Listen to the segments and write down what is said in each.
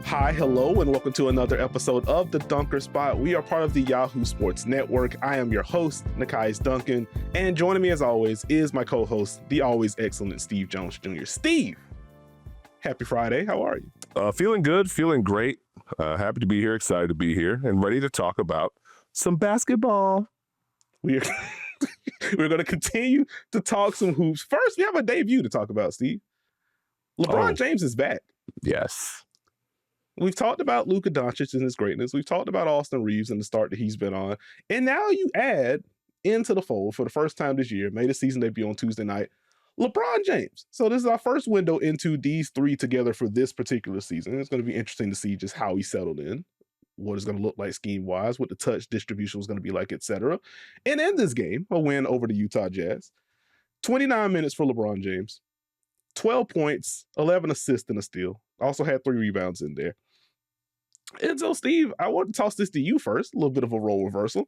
Hi, hello, and welcome to another episode of The Dunker Spot. We are part of the Yahoo Sports Network. I am your host, Nekias Duncan, and joining me as always is my co-host, the always excellent Steve Jones Jr. Steve, happy Friday. How are you? Feeling good, feeling great. Happy to be here, excited to be here, and ready to talk about some basketball. We're going to continue to talk some hoops. First, we have a debut to talk about, Steve. LeBron James is back. Yes. We've talked about Luka Doncic and his greatness. We've talked about Austin Reeves and the start that he's been on. And now you add into the fold for the first time this year, made a season debut on Tuesday night, LeBron James. So this is our first window into these three together for this particular season. It's going to be interesting to see just how he settled in, what it's going to look like scheme-wise, what the touch distribution was going to be like, etc. And in this game, a win over the Utah Jazz. 29 minutes for LeBron James. 12 points, 11 assists and a steal. Also had 3 rebounds in there. And so, Steve, I want to toss this to you first, a little bit of a role reversal.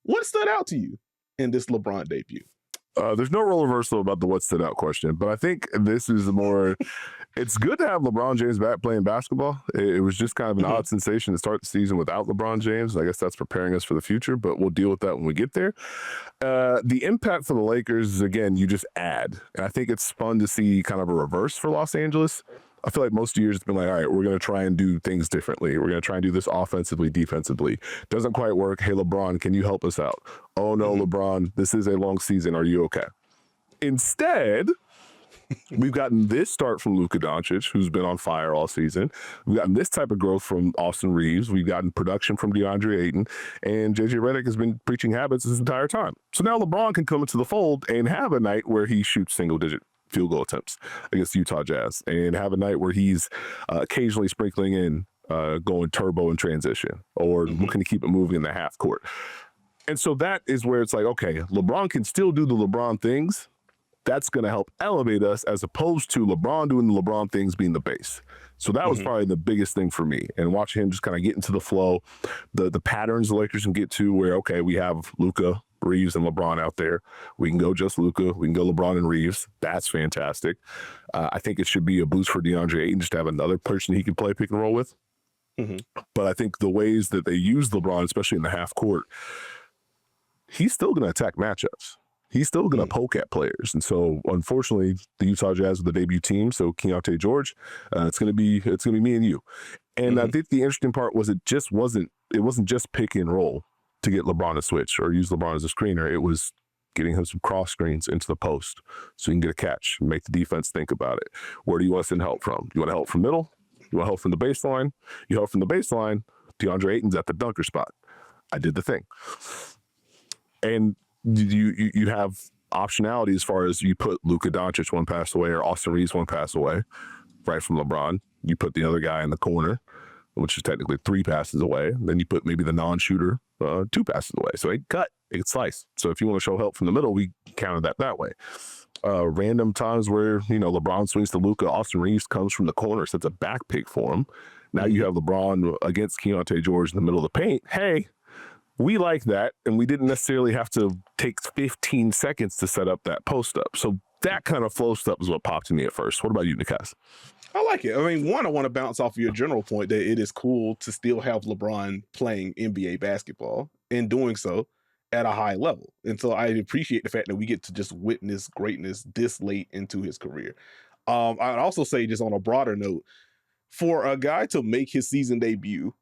What stood out to you in this LeBron debut? There's no role reversal about the what stood out question, but I think this is more, it's good to have LeBron James back playing basketball. It was just kind of an odd sensation to start the season without LeBron James. I guess that's preparing us for the future, but we'll deal with that when we get there. The impact for the Lakers is, again, you just add. And I think it's fun to see kind of a reverse for Los Angeles. I feel like most years it's been like, all right, we're going to try and do things differently. We're going to try and do this offensively, defensively. Doesn't quite work. Hey, LeBron, can you help us out? Oh, no, LeBron, this is a long season. Are you okay? Instead, we've gotten this start from Luka Doncic, who's been on fire all season. We've gotten this type of growth from Austin Reeves. We've gotten production from DeAndre Ayton. And JJ Redick has been preaching habits this entire time. So now LeBron can come into the fold and have a night where he shoots single-digit field goal attempts against the Utah Jazz and have a night where he's occasionally sprinkling in going turbo in transition or looking to keep it moving in the half court. And so that is where it's like, okay, LeBron can still do the LeBron things. That's going to help elevate us as opposed to LeBron doing the LeBron things being the base. So that was probably the biggest thing for me. And watching him just kind of get into the flow, the patterns the Lakers can get to where, okay, we have Luka, Reeves, and LeBron out there. We can go just Luka. We can go LeBron and Reeves. That's fantastic. I think it should be a boost for DeAndre Ayton just to have another person he can play pick and roll with. But I think the ways that they use LeBron, especially in the half court, he's still going to attack matchups. He's still going to poke at players. And so, unfortunately, the Utah Jazz are the debut team, so Keontae George, it's going to be me and you. And I think the interesting part was it wasn't just pick and roll to get LeBron to switch or use LeBron as a screener. It was getting him some cross screens into the post so he can get a catch and make the defense think about it. Where do you want to send help from? You want help from middle? You want help from the baseline? You help from the baseline, DeAndre Ayton's at the dunker spot. I did the thing. And you have optionality as far as you put Luka Doncic one pass away or Austin Reeves one pass away, right from LeBron. You put the other guy in the corner, which is technically 3 passes away. Then you put maybe the non-shooter 2 passes away. So it cut, it slice. So if you want to show help from the middle, we counted that way. Random times where, LeBron swings to Luka, Austin Reeves comes from the corner, sets a back pick for him. Now you have LeBron against Keontae George in the middle of the paint. Hey, we like that, and we didn't necessarily have to take 15 seconds to set up that post up. So that kind of flow stuff is what popped to me at first. What about you, Nekias? I like it. I mean, I want to bounce off of your general point that it is cool to still have LeBron playing NBA basketball and doing so at a high level. And so I appreciate the fact that we get to just witness greatness this late into his career. I'd also say, just on a broader note, for a guy to make his season debut,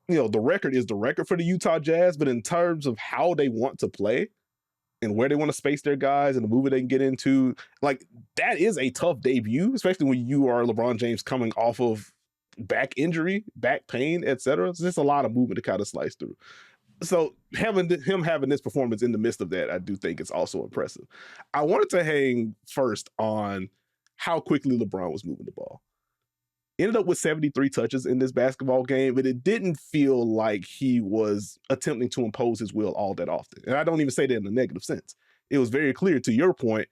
the record is the record for the Utah Jazz, but in terms of how they want to play and where they want to space their guys and the movement they can get into, like, that is a tough debut, especially when you are LeBron James coming off of back injury, back pain, etc. It's just a lot of movement to kind of slice through. So him having this performance in the midst of that, I do think it's also impressive. I wanted to hang first on how quickly LeBron was moving the ball. Ended up with 73 touches in this basketball game, but it didn't feel like he was attempting to impose his will all that often. And I don't even say that in a negative sense. It was very clear, to your point,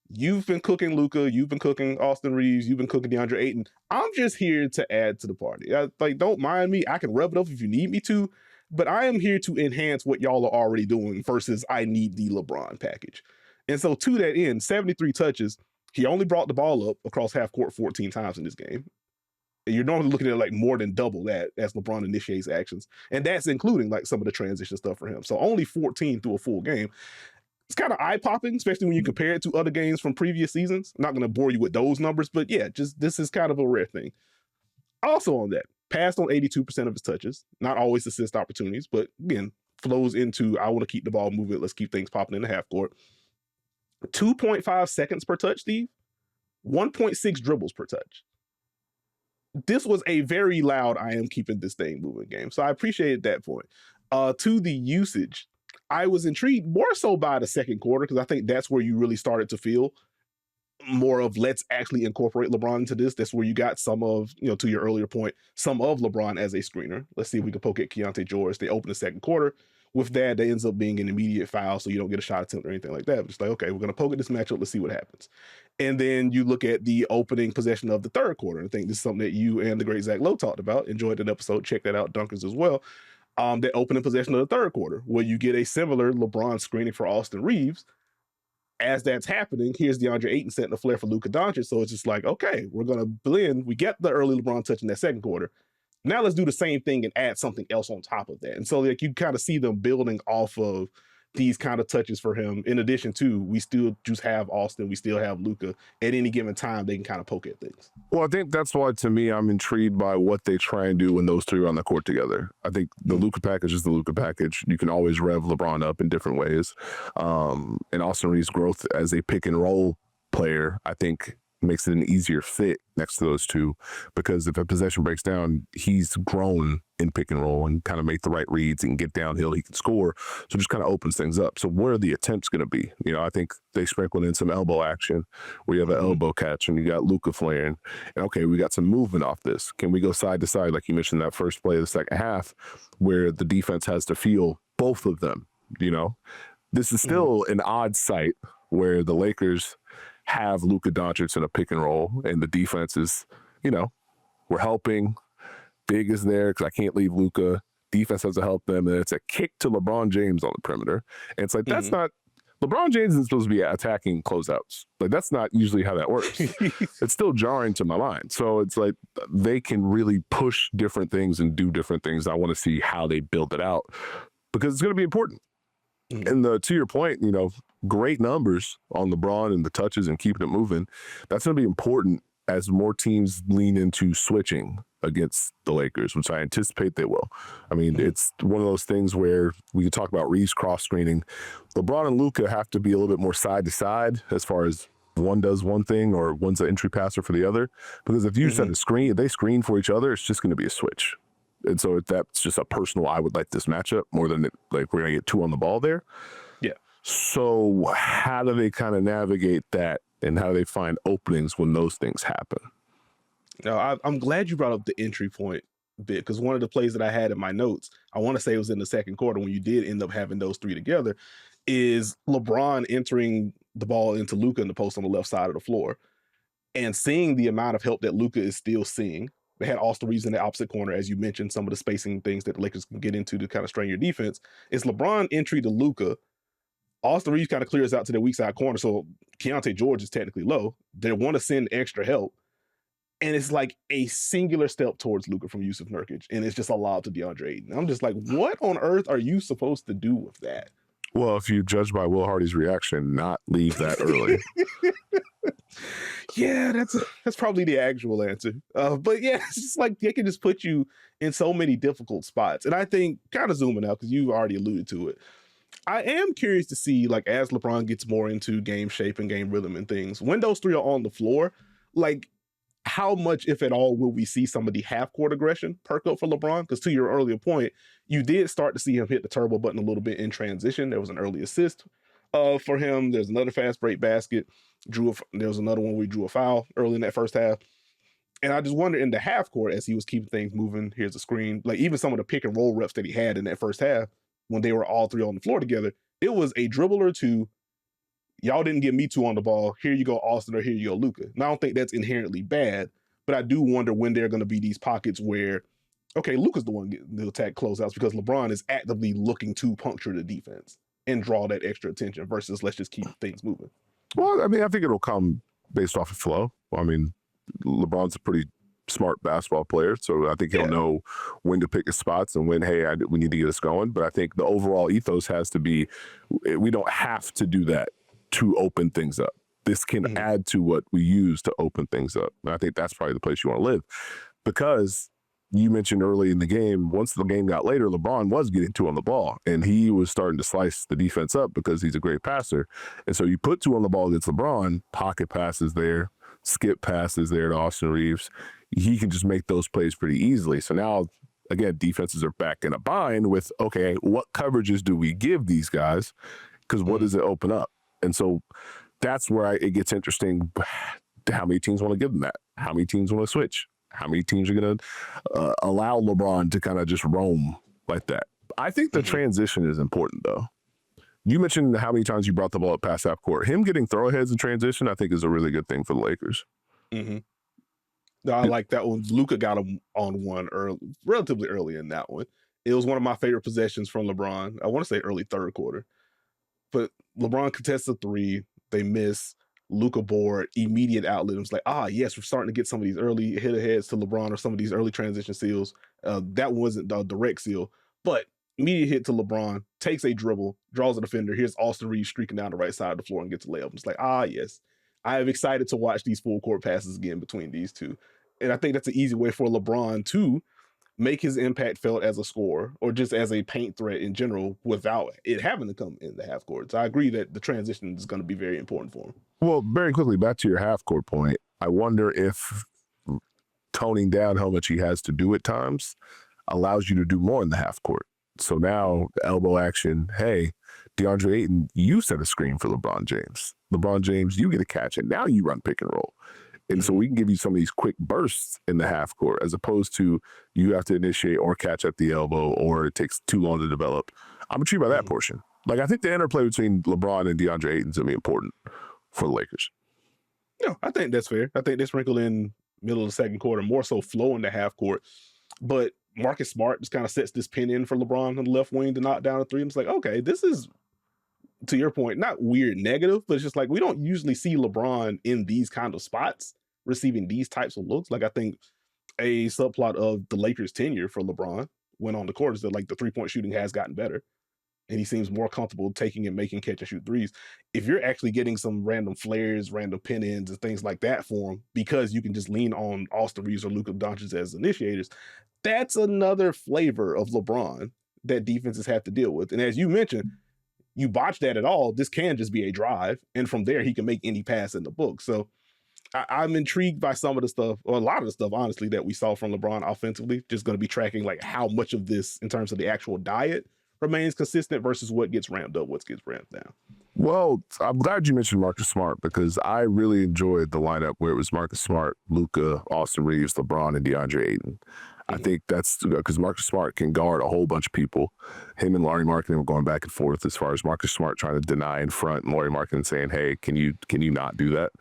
you've been cooking Luka, you've been cooking Austin Reeves, you've been cooking DeAndre Ayton. I'm just here to add to the party. Don't mind me. I can rub it up if you need me to, but I am here to enhance what y'all are already doing versus I need the LeBron package. And so to that end, 73 touches, he only brought the ball up across half court 14 times in this game. You're normally looking at like more than double that as LeBron initiates actions. And that's including like some of the transition stuff for him. So only 14 through a full game. It's kind of eye-popping, especially when you compare it to other games from previous seasons. I'm not going to bore you with those numbers, but yeah, just this is kind of a rare thing. Also on that, passed on 82% of his touches, not always assist opportunities, but again, flows into I want to keep the ball moving. Let's keep things popping in the half court. 2.5 seconds per touch, Steve. 1.6 dribbles per touch. This was a very loud I am keeping this thing moving game. So I appreciated that point. To the usage, I was intrigued more so by the second quarter because I think that's where you really started to feel more of let's actually incorporate LeBron into this. That's where you got some of, to your earlier point, some of LeBron as a screener. Let's see if we can poke at Keyonte George. They open the second quarter. With that, ends up being an immediate foul, so you don't get a shot attempt or anything like that. It's like, okay, we're going to poke at this matchup. Let's see what happens. And then you look at the opening possession of the third quarter. I think this is something that you and the great Zach Lowe talked about. Enjoyed that episode. Check that out, Duncan's as well. That opening possession of the third quarter, where you get a similar LeBron screening for Austin Reeves. As that's happening, here's DeAndre Ayton setting the flare for Luka Doncic. So it's just like, okay, we're going to blend. We get the early LeBron touch in that second quarter. Now let's do the same thing and add something else on top of that. And so like you kind of see them building off of these kind of touches for him. In addition to, we still just have Austin, we still have Luka. At any given time, they can kind of poke at things. Well, I think that's why, to me, I'm intrigued by what they try and do when those three are on the court together. I think the Luka package is the Luka package. You can always rev LeBron up in different ways. And Austin Reeves' growth as a pick and roll player, I think, makes it an easier fit next to those two, because if a possession breaks down, he's grown in pick and roll and kind of make the right reads and get downhill, he can score. So it just kind of opens things up. So where are the attempts going to be? I think they sprinkled in some elbow action where you have an elbow catch and you got Luka flaring. And okay, we got some movement off this. Can we go side to side, like you mentioned, that first play of the second half, where the defense has to feel both of them? This is still an odd sight where the Lakers have Luka Doncic in a pick and roll, and the defense is, we're helping. Big is there because I can't leave Luka. Defense has to help them, and it's a kick to LeBron James on the perimeter. And it's like, that's not, LeBron James isn't supposed to be attacking closeouts. Like, that's not usually how that works. It's still jarring to my mind. So it's like they can really push different things and do different things. I want to see how they build it out because it's going to be important. And to your point, great numbers on LeBron and the touches and keeping it moving. That's going to be important as more teams lean into switching against the Lakers, which I anticipate they will. I mean, it's one of those things where we can talk about Reeves cross-screening. LeBron and Luka have to be a little bit more side to side as far as one does one thing or one's an entry passer for the other. Because if you set a screen, if they screen for each other, it's just going to be a switch. And so that's just a personal, I would like this matchup more than like we're going to get two on the ball there. Yeah. So how do they kind of navigate that, and how do they find openings when those things happen? Now, I'm glad you brought up the entry point bit, because one of the plays that I had in my notes, I want to say it was in the second quarter when you did end up having those three together, is LeBron entering the ball into Luka in the post on the left side of the floor and seeing the amount of help that Luka is still seeing. They had Austin Reeves in the opposite corner, as you mentioned, some of the spacing things that the Lakers can get into to kind of strain your defense. It's LeBron entry to Luka. Austin Reeves kind of clears out to the weak side corner, so Keyonte George is technically low. They want to send extra help. And it's like a singular step towards Luka from Yusuf Nurkic, and it's just allowed to DeAndre Ayton. I'm just like, what on earth are you supposed to do with that? Well, if you judge by Will Hardy's reaction, not leave that early. Yeah, that's probably the actual answer. But yeah, it's just like they can just put you in so many difficult spots. And I think, kind of zooming out, because you already alluded to it, I am curious to see, like, as LeBron gets more into game shape and game rhythm and things, when those three are on the floor, like, how much, if at all, will we see some of the half-court aggression perk up for LeBron? Because to your earlier point, you did start to see him hit the turbo button a little bit in transition. There was an early assist for him. There's another fast break basket. There was another one where he drew a foul early in that first half. And I just wonder in the half court, as he was keeping things moving, here's a screen, like even some of the pick and roll reps that he had in that first half when they were all three on the floor together, it was a dribble or two. Y'all didn't get me two on the ball. Here you go, Austin, or here you go, Luka. Now, I don't think that's inherently bad, but I do wonder when there are going to be these pockets where, okay, Luka's the one getting the attack closeouts because LeBron is actively looking to puncture the defense and draw that extra attention versus let's just keep things moving. Well, I mean, I think it'll come based off of flow. I mean, LeBron's a pretty smart basketball player. So I think he'll know when to pick his spots and when, hey, we need to get us going. But I think the overall ethos has to be, we don't have to do that to open things up. This can add to what we use to open things up. And I think that's probably the place you want to live. Because you mentioned early in the game, once the game got later, LeBron was getting 2 on the ball, and he was starting to slice the defense up because he's a great passer. And so you put 2 on the ball against LeBron, pocket passes there, skip passes there to Austin Reeves. He can just make those plays pretty easily. So now, again, defenses are back in a bind with, okay, what coverages do we give these guys? Because what does it open up? And so that's where it gets interesting. How many teams want to give them that? How many teams want to switch? How many teams are going to allow LeBron to kind of just roam like that? I think the transition is important, though. You mentioned how many times you brought the ball up past half court. Him getting throw-aheads in transition, I think, is a really good thing for the Lakers. No, I like that one. Luka got him on one relatively early in that one. It was one of my favorite possessions from LeBron. I want to say early third quarter. But LeBron contests a 3. They miss. Luka board, immediate outlet. It was like, yes, we're starting to get some of these early hit-aheads to LeBron or some of these early transition seals. That wasn't a direct seal, but immediate hit to LeBron, takes a dribble, draws a defender. Here's Austin Reeves streaking down the right side of the floor and gets a layup. It's like, yes, I am excited to watch these full court passes again between these two. And I think that's an easy way for LeBron to make his impact felt as a scorer or just as a paint threat in general without it having to come in the half court. So I agree that the transition is going to be very important for him. Well, very quickly, back to your half court point, I wonder if toning down how much he has to do at times allows you to do more in the half court. So now elbow action, hey, DeAndre Ayton, you set a screen for LeBron James. LeBron James, you get a catch, and now you run pick and roll. And so we can give you some of these quick bursts in the half court as opposed to you have to initiate or catch at the elbow or it takes too long to develop. I'm intrigued by that portion. Like, I think the interplay between LeBron and DeAndre Ayton is going to be important for the Lakers. Yeah, I think that's fair. I think they sprinkle in middle of the second quarter, more so flow in the half court. But Marcus Smart just kind of sets this pin in for LeBron on the left wing to knock down a 3. And it's like, okay, this is, to your point, not weird negative, but it's just like we don't usually see LeBron in these kind of spots receiving these types of looks. Like, I think a subplot of the Lakers' tenure for LeBron went on the court is that, like, the 3-point shooting has gotten better. And he seems more comfortable taking and making catch and shoot threes. If you're actually getting some random flares, random pin ins, and things like that for him, because you can just lean on Austin Reeves or Luka Doncic as initiators, that's another flavor of LeBron that defenses have to deal with. And as you mentioned, you botch that at all, this can just be a drive. And from there, he can make any pass in the book. So I'm intrigued by some of the stuff, or a lot of the stuff, honestly, that we saw from LeBron offensively. Just going to be tracking like how much of this, in terms of the actual diet, remains consistent versus what gets ramped up, what gets ramped down. Well, I'm glad you mentioned Marcus Smart because I really enjoyed the lineup where it was Marcus Smart, Luka, Austin Reeves, LeBron, and DeAndre Ayton. I think that's because Marcus Smart can guard a whole bunch of people. Him and Lauri Markkanen were going back and forth as far as Marcus Smart trying to deny in front and Lauri Markkanen saying, hey, can you not do that?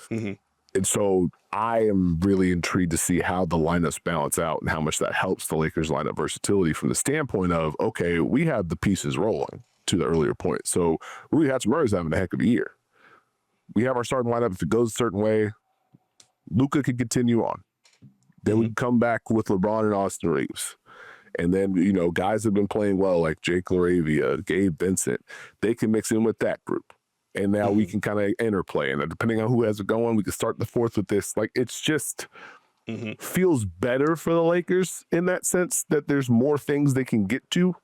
And so I am really intrigued to see how the lineups balance out and how much that helps the Lakers lineup versatility from the standpoint of, okay, we have the pieces rolling to the earlier point. So Rui Hachimura's having a heck of a year. We have our starting lineup. If it goes a certain way, Luka can continue on. Then we come back with LeBron and Austin Reeves. And then, you know, guys have been playing well like Jake LaRavia, Gabe Vincent. They can mix in with that group. And now we can kind of interplay. And depending on who has it going, we can start the fourth with this. Like, it's just feels better for the Lakers in that sense that there's more things they can get to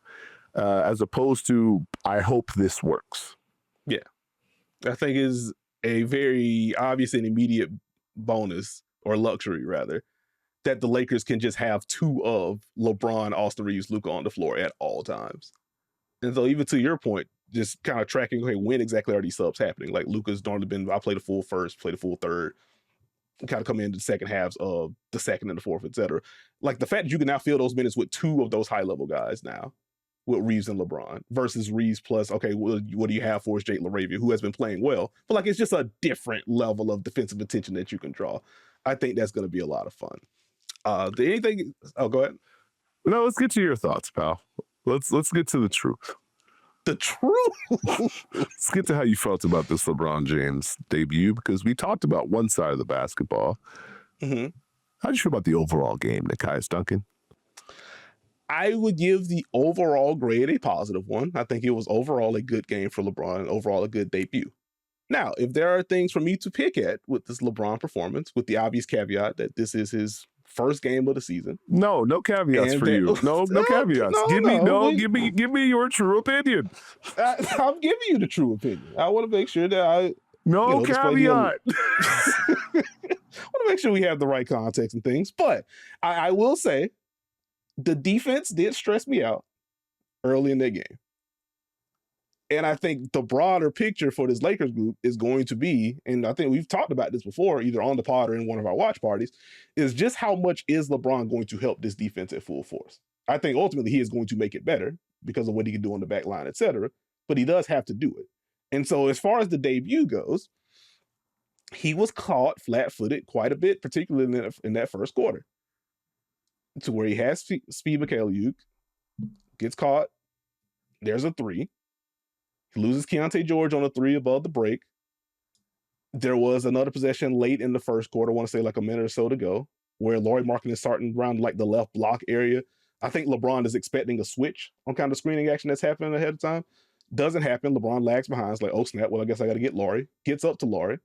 as opposed to, I hope this works. Yeah. I think is a very obvious and immediate bonus, or luxury rather, that the Lakers can just have 2 of LeBron, Austin Reeves, Luka on the floor at all times. And so even to your point, just kind of tracking, okay, when exactly are these subs happening? Like Luka's normally been, I play the full first, play the full third, kind of come into the second halves of the second and the fourth, et cetera. Like the fact that you can now fill those minutes with 2 of those high level guys now, with Reeves and LeBron versus Reeves plus, okay, well, what do you have for us, Jake LaRavia, who has been playing well, but like it's just a different level of defensive attention that you can draw. I think that's going to be a lot of fun. Anything? Oh, go ahead. No, let's get to your thoughts, pal. Let's get to the truth. The truth. Let's get to how you felt about this LeBron James debut, because we talked about one side of the basketball. How do you feel about the overall game, Nekias, Duncan? I would give the overall grade a positive one. I think it was overall a good game for LeBron, overall a good debut. Now, if there are things for me to pick at with this LeBron performance, with the obvious caveat that this is his first game of the season. No caveats for you. No caveats. Give me your true opinion. I'm giving you the true opinion. I want to make sure that I caveat. I want to make sure we have the right context and things. But I will say the defense did stress me out early in that game. And I think the broader picture for this Lakers group is going to be, and I think we've talked about this before, either on the pod or in one of our watch parties, is just how much is LeBron going to help this defense at full force? I think ultimately he is going to make it better because of what he can do on the back line, et cetera, but he does have to do it. And so as far as the debut goes, he was caught flat-footed quite a bit, particularly in that first quarter, to where he has Speed Mikhailiuk, gets caught, there's a three. He loses Keontae George on a three above the break. There was another possession late in the first quarter, I want to say like a minute or so to go, where Lauri Markkanen is starting around like the left block area. I think LeBron is expecting a switch on kind of screening action that's happening ahead of time. Doesn't happen. LeBron lags behind. It's like, oh snap, well, I guess I got to get Lauri. Gets up to Lauri.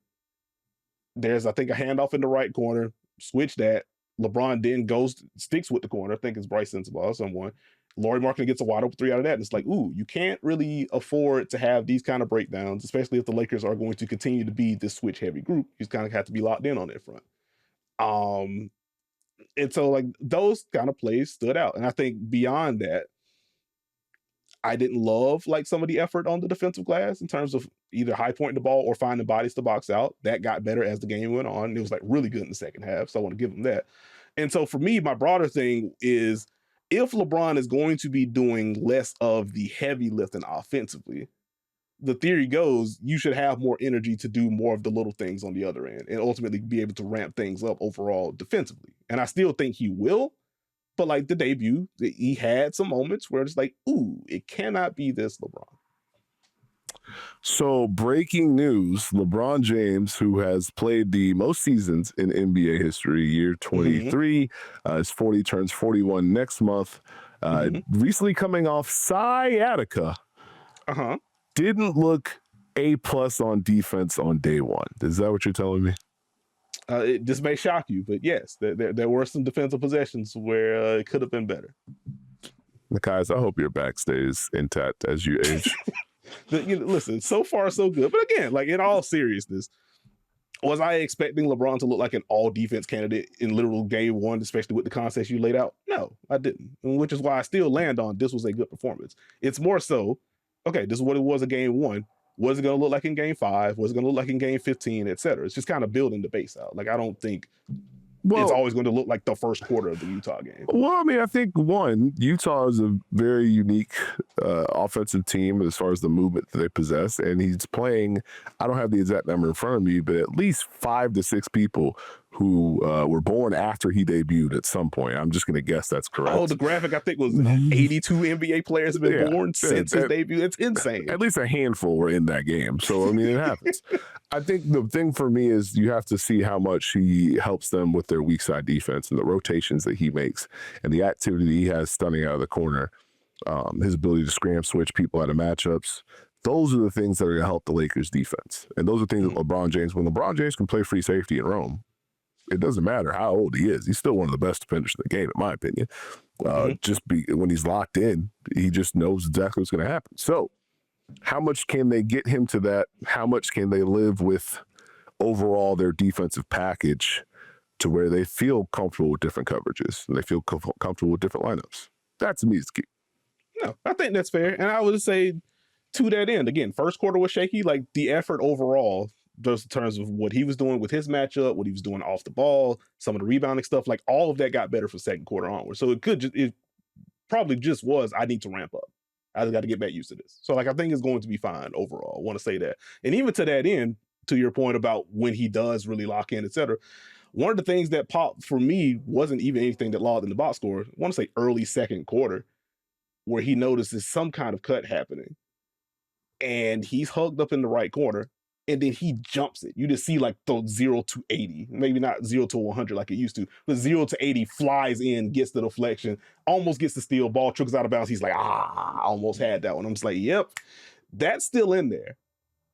There's, I think, a handoff in the right corner. Switch that. LeBron then sticks with the corner. I think it's Bryce Sensabaugh or someone. Lauri Markkanen gets a wide open three out of that. And it's like, ooh, you can't really afford to have these kind of breakdowns, especially if the Lakers are going to continue to be this switch heavy group. You just kind of have to be locked in on that front. And so like those kind of plays stood out. And I think beyond that, I didn't love like some of the effort on the defensive glass in terms of either high pointing the ball or finding bodies to box out. That got better as the game went on. It was like really good in the second half. So I want to give him that. And so for me, my broader thing is if LeBron is going to be doing less of the heavy lifting offensively, the theory goes you should have more energy to do more of the little things on the other end and ultimately be able to ramp things up overall defensively. And I still think he will, but like the debut, he had some moments where it's like, ooh, it cannot be this LeBron. So breaking news, LeBron James, who has played the most seasons in NBA history, year 23, is 40, turns 41 next month, recently coming off sciatica, didn't look A+ on defense on day one. Is that what you're telling me? This may shock you, but yes, there were some defensive possessions where it could have been better. Nekias, I hope your back stays intact as you age. Listen, so far so good. But again, like in all seriousness, was I expecting LeBron to look like an all-defense candidate in literal game one, especially with the concepts you laid out? No, I didn't. Which is why I still land on this was a good performance. It's more so, okay, this is what it was in game one. What is it going to look like in game 5? What's it going to look like in game 15, et cetera? It's just kind of building the base out. Like, I don't think it's always going to look like the first quarter of the Utah game. Well, I mean, I think, one, Utah is a very unique offensive team as far as the movement that they possess. And he's playing, I don't have the exact number in front of me, but at least 5 to 6 people who were born after he debuted at some point. I'm just going to guess that's correct. Oh, the graphic, I think, was 82 NBA players have been born since his debut. It's insane. At least a handful were in that game. So, I mean, it happens. I think the thing for me is you have to see how much he helps them with their weak side defense and the rotations that he makes and the activity he has stunning out of the corner, his ability to scram switch people out of matchups. Those are the things that are going to help the Lakers defense. And those are things that LeBron James, when LeBron James can play free safety in Rome, it doesn't matter how old he is. He's still one of the best defenders in the game, in my opinion. When he's locked in, he just knows exactly what's going to happen. So how much can they get him to that? How much can they live with overall their defensive package to where they feel comfortable with different coverages and they feel comfortable with different lineups? That to me is key. No, I think that's fair. And I would say to that end, again, first quarter was shaky. Like the effort overall, just in terms of what he was doing with his matchup, what he was doing off the ball, some of the rebounding stuff, like all of that got better from second quarter onward. So it probably just was, I need to ramp up. I just got to get back used to this. So like, I think it's going to be fine overall. I want to say that. And even to that end, to your point about when he does really lock in, et cetera, one of the things that popped for me wasn't even anything that logged in the box score. I want to say early second quarter, where he notices some kind of cut happening. And he's hugged up in the right corner. and then he jumps it. You just see like the 0 to 80, maybe not 0 to 100 like it used to, but 0 to 80 flies in, gets the deflection, almost gets the steal, ball trickles out of bounds. He's like, I almost had that one. I'm just like, yep, that's still in there.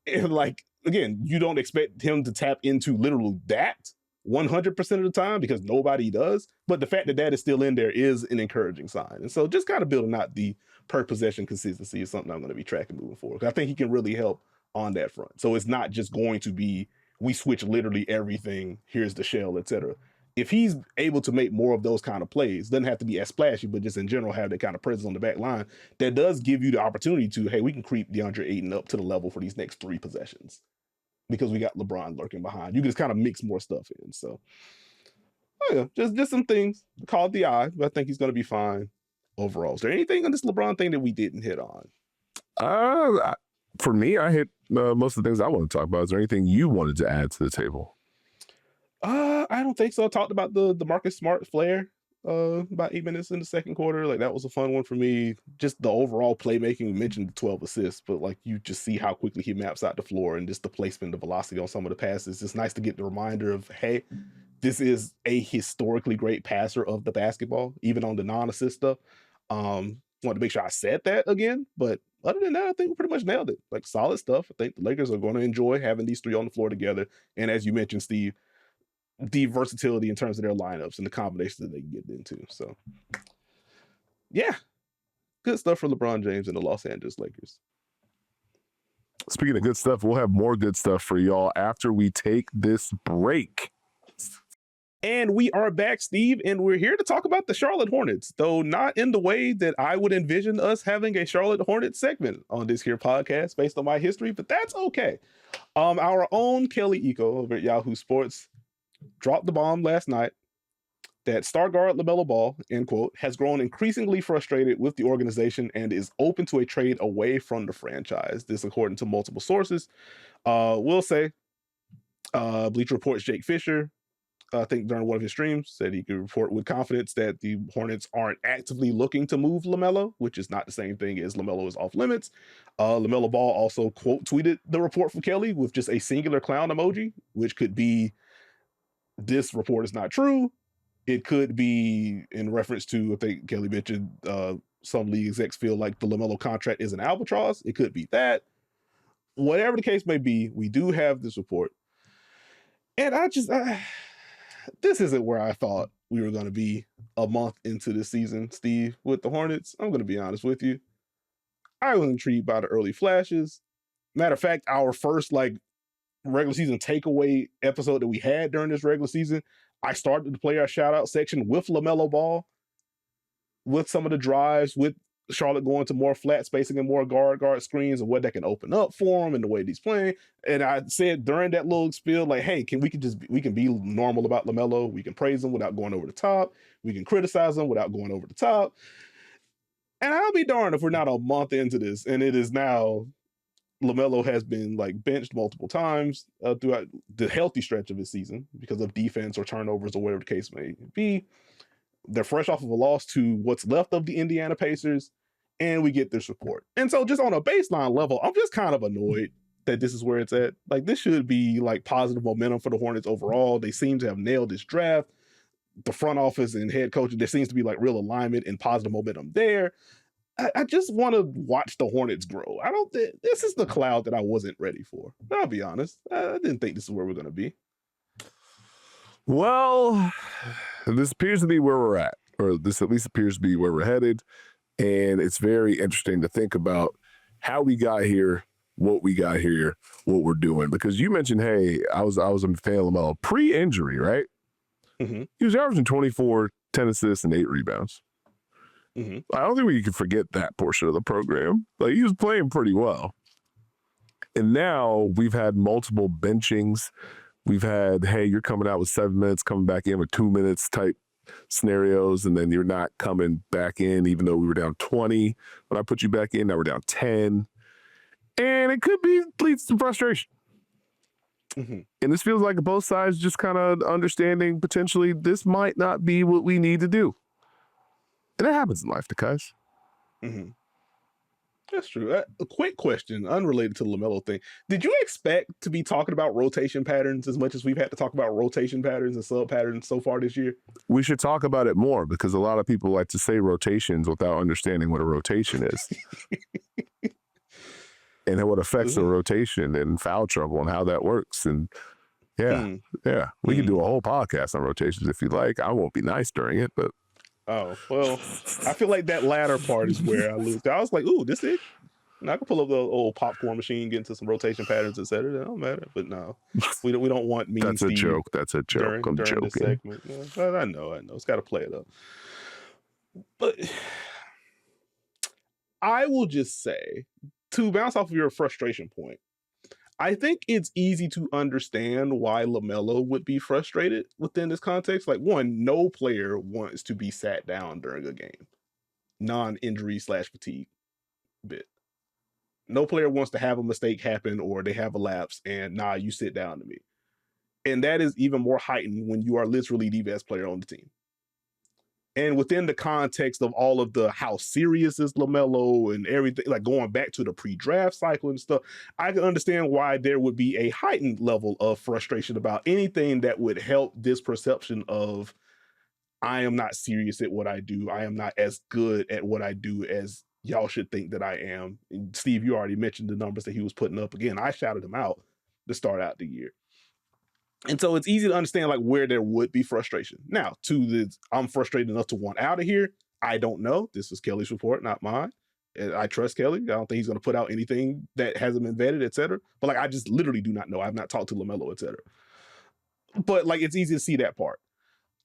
And like, again, you don't expect him to tap into literally that 100% of the time because nobody does. But the fact that that is still in there is an encouraging sign. And so just kind of building out the per possession consistency is something I'm going to be tracking moving forward. I think he can really help on that front. So it's not just going to be, we switch literally everything, here's the shell, etc. If he's able to make more of those kind of plays, doesn't have to be as splashy, but just in general have that kind of presence on the back line, that does give you the opportunity to, hey, we can creep DeAndre Ayton up to the level for these next 3 possessions because we got LeBron lurking behind. You can just kind of mix more stuff in. So, oh yeah, just some things caught the eye, but I think he's going to be fine overall. Is there anything on this LeBron thing that we didn't hit on? For me, I hit most of the things I want to talk about. Is there anything you wanted to add to the table? I don't think so. I talked about the Marcus Smart flare about 8 minutes in the second quarter. Like that was a fun one for me. Just the overall playmaking. We mentioned the 12 assists, but like you just see how quickly he maps out the floor and just the placement, the velocity on some of the passes. It's nice to get the reminder of, hey, this is a historically great passer of the basketball, even on the non-assist stuff. Wanted to make sure I said that again, but other than that, I think we pretty much nailed it. Like solid stuff. I think the Lakers are going to enjoy having these 3 on the floor together. And as you mentioned, Steve, the versatility in terms of their lineups and the combinations that they can get into. So, yeah, good stuff for LeBron James and the Los Angeles Lakers. Speaking of good stuff, we'll have more good stuff for y'all after we take this break. And we are back, Steve, and we're here to talk about the Charlotte Hornets, though not in the way that I would envision us having a Charlotte Hornets segment on this here podcast based on my history, but that's okay. Our own Kelly Eco over at Yahoo Sports dropped the bomb last night that star guard LaMelo Ball, end quote, has grown increasingly frustrated with the organization and is open to a trade away from the franchise. This according to multiple sources. We'll say Bleacher Report's Jake Fisher, I think during one of his streams, said he could report with confidence that the Hornets aren't actively looking to move LaMelo, which is not the same thing as LaMelo is off limits. LaMelo Ball also quote tweeted the report from Kelly with just a singular clown emoji, which could be, this report is not true. It could be in reference to, I think Kelly mentioned, some league execs feel like the LaMelo contract is an albatross. It could be that. Whatever the case may be, we do have this report. And this isn't where I thought we were going to be a month into the season, Steve, with the Hornets. I'm going to be honest with you. I was intrigued by the early flashes. Matter of fact, our first regular season takeaway episode that we had during this regular season, I started the player shout out section with LaMelo Ball, with some of the drives, with Charlotte going to more flat spacing and more guard screens and what that can open up for him and the way that he's playing. And I said during that little spiel, like, hey, we can be normal about LaMelo. We can praise him without going over the top. We can criticize him without going over the top. And I'll be darned if we're not a month into this and it is now LaMelo has been benched multiple times throughout the healthy stretch of his season because of defense or turnovers or whatever the case may be. They're fresh off of a loss to what's left of the Indiana Pacers, and we get this report. And so just on a baseline level, I'm just kind of annoyed that this is where it's at. This should be positive momentum for the Hornets overall. They seem to have nailed this draft. The front office and head coach, there seems to be real alignment and positive momentum there. I just want to watch the Hornets grow. This is the cloud that I wasn't ready for. I'll be honest. I didn't think this is where we're going to be. Well, this appears to be where we're at, or this at least appears to be where we're headed. And it's very interesting to think about how we got here, what we got here, what we're doing. Because you mentioned, hey, I was a fan of LaMelo pre-injury, right? Mm-hmm. He was averaging 24, 10 assists, and 8 rebounds. Mm-hmm. I don't think we can forget that portion of the program. He was playing pretty well. And now we've had multiple benchings. We've had, hey, you're coming out with 7 minutes, coming back in with 2 minutes type scenarios, and then you're not coming back in even though we were down 20. When I put you back in, now we're down 10. And it could leads to frustration. Mm-hmm. And this feels like both sides just kind of understanding potentially this might not be what we need to do. And it happens in life, Nekias. Mm-hmm. That's true. A quick question, unrelated to the LaMelo thing. Did you expect to be talking about rotation patterns as much as we've had to talk about rotation patterns and sub patterns so far this year? We should talk about it more because a lot of people like to say rotations without understanding what a rotation is. And what affects the rotation and foul trouble and how that works. And we can do a whole podcast on rotations if you like. I won't be nice during it, but. Oh, well, I feel like that latter part is where I lose. I was like, ooh, this is. And I can pull up the old popcorn machine, get into some rotation patterns, etc. That don't matter. But no, we don't want me. That's a joke. That's a joke. I'm joking. This segment. Yeah, I know. It's got to play it up. But I will just say, to bounce off of your frustration point, I think it's easy to understand why LaMelo would be frustrated within this context. Like, one, no player wants to be sat down during a game, non-injury / fatigue bit. No player wants to have a mistake happen or they have a lapse and, nah, you sit down to me. And that is even more heightened when you are literally the best player on the team. And within the context of all of the how serious is LaMelo and everything, like going back to the pre-draft cycle and stuff, I can understand why there would be a heightened level of frustration about anything that would help this perception of I am not serious at what I do. I am not as good at what I do as y'all should think that I am. And Steve, you already mentioned the numbers that he was putting up. Again, I shouted him out to start out the year. And so it's easy to understand like where there would be frustration. Now, I'm frustrated enough to want out of here. I don't know. This is Kelly's report, not mine. I trust Kelly. I don't think he's going to put out anything that hasn't been vetted, et cetera. But like, I just literally do not know. I've not talked to LaMelo, et cetera. But like, it's easy to see that part.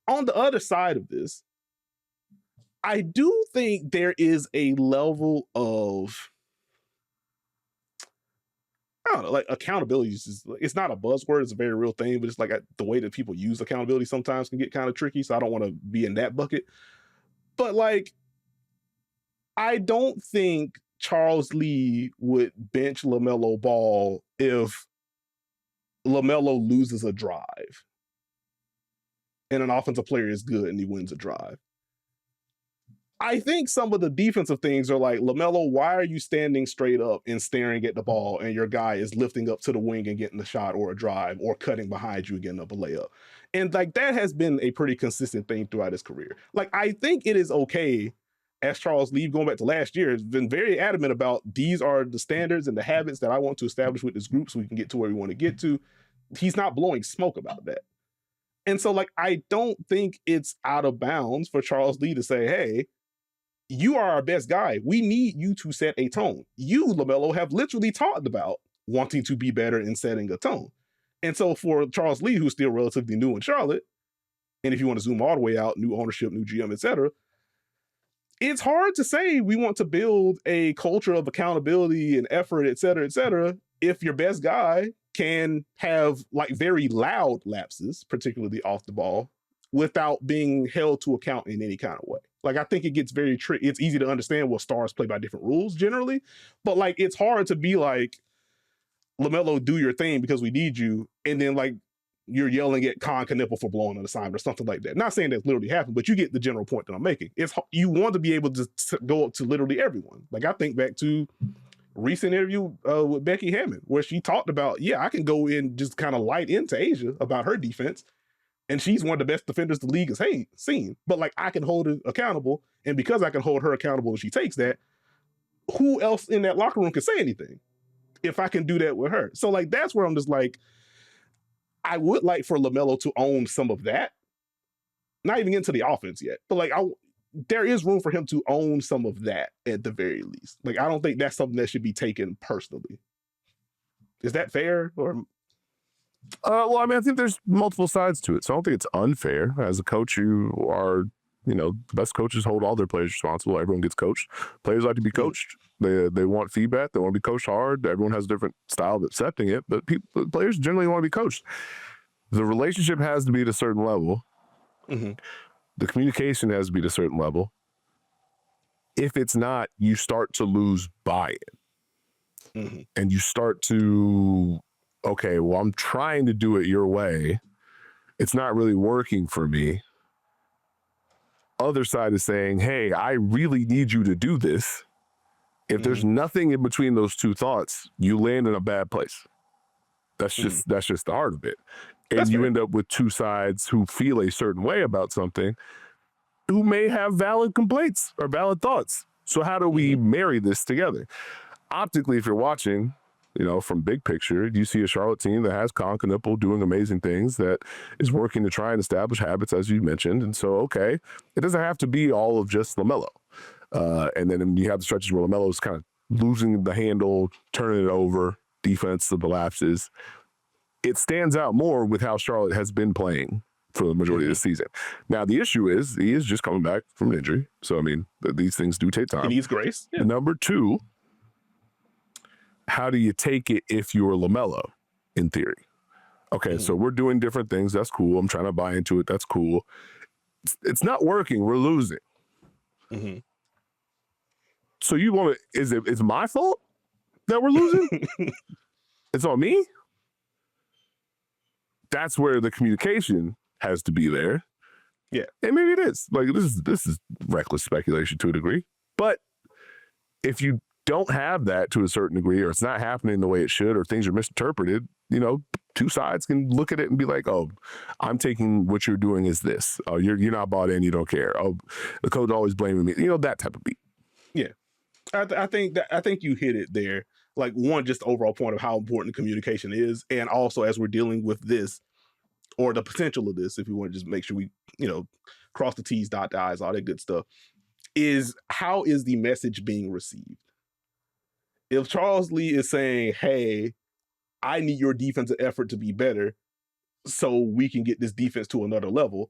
On the other side of this, I do think there is a level of, I don't know, like accountability is just, it's not a buzzword, it's a very real thing, but it's like the way that people use accountability sometimes can get kind of tricky. So I don't want to be in that bucket. But like, I don't think Charles Lee would bench LaMelo Ball if LaMelo loses a drive and an offensive player is good and he wins a drive. I think some of the defensive things are like, LaMelo, why are you standing straight up and staring at the ball and your guy is lifting up to the wing and getting a shot or a drive or cutting behind you and getting up a layup? And like, that has been a pretty consistent thing throughout his career. Like, I think it is okay, as Charles Lee, going back to last year, has been very adamant about these are the standards and the habits that I want to establish with this group so we can get to where we want to get to. He's not blowing smoke about that. And so like, I don't think it's out of bounds for Charles Lee to say, hey, you are our best guy. We need you to set a tone. You, LaMelo, have literally talked about wanting to be better in setting a tone. And so for Charles Lee, who's still relatively new in Charlotte, and if you want to zoom all the way out, new ownership, new GM, et cetera, it's hard to say we want to build a culture of accountability and effort, et cetera, if your best guy can have like very loud lapses, particularly off the ball, without being held to account in any kind of way. Like, I think it gets very tricky. It's easy to understand what stars play by different rules generally, but like, it's hard to be like, LaMelo, do your thing because we need you. And then like, you're yelling at Con Knipple for blowing an assignment or something like that. Not saying that's literally happened, but you get the general point that I'm making. You want to be able to go up to literally everyone. Like, I think back to recent interview with Becky Hammond, where she talked about, yeah, I can go in just kind of light into Asia about her defense. And she's one of the best defenders the league has seen. But like, I can hold her accountable. And because I can hold her accountable and she takes that, who else in that locker room can say anything if I can do that with her? So like, that's where I'm just like, I would like for LaMelo to own some of that. Not even into the offense yet, but like, there is room for him to own some of that at the very least. Like, I don't think that's something that should be taken personally. Is that fair? Or well, I mean, I think there's multiple sides to it. So I don't think it's unfair. As a coach, you are, the best coaches hold all their players responsible. Everyone gets coached. Players like to be coached. They want feedback. They want to be coached hard. Everyone has a different style of accepting it, but players generally want to be coached. The relationship has to be at a certain level. Mm-hmm. The communication has to be at a certain level. If it's not, you start to lose buy-in. Mm-hmm. And you start to, okay, well, I'm trying to do it your way. It's not really working for me. Other side is saying, hey, I really need you to do this. If there's nothing in between those two thoughts, you land in a bad place. That's just the heart of it. And That's you fair. end up with two sides who feel a certain way about something, who may have valid complaints or valid thoughts. So how do we marry this together? Optically, if you're watching, you know, from big picture, you see a Charlotte team that has Con Knipple doing amazing things, that is working to try and establish habits, as you mentioned. And so, okay, it doesn't have to be all of just LaMelo. And then you have the stretches where LaMelo's kind of losing the handle, turning it over, defense, the lapses. It stands out more with how Charlotte has been playing for the majority of the season. Now, the issue is he is just coming back from an injury. So, I mean, these things do take time. He needs grace. Yeah. Number two, how do you take it if you're LaMelo, in theory? Okay, so we're doing different things. That's cool. I'm trying to buy into it. That's cool. It's not working. We're losing. So you want to, is it my fault that we're losing? It's on me? That's where the communication has to be there. Yeah. And maybe it is. Like, this is reckless speculation to a degree. But if you don't have that to a certain degree, or it's not happening the way it should, or things are misinterpreted, you know, two sides can look at it and be like, oh, I'm taking what you're doing as this. Oh, you're not bought in, you don't care. Oh, the coach always blaming me. You know, that type of beat. Yeah. I think you hit it there. Like, one, just the overall point of how important communication is. And also, as we're dealing with this, or the potential of this, if we want to just make sure we, you know, cross the T's, dot the I's, all that good stuff, is how is the message being received? If Charles Lee is saying, hey, I need your defensive effort to be better so we can get this defense to another level,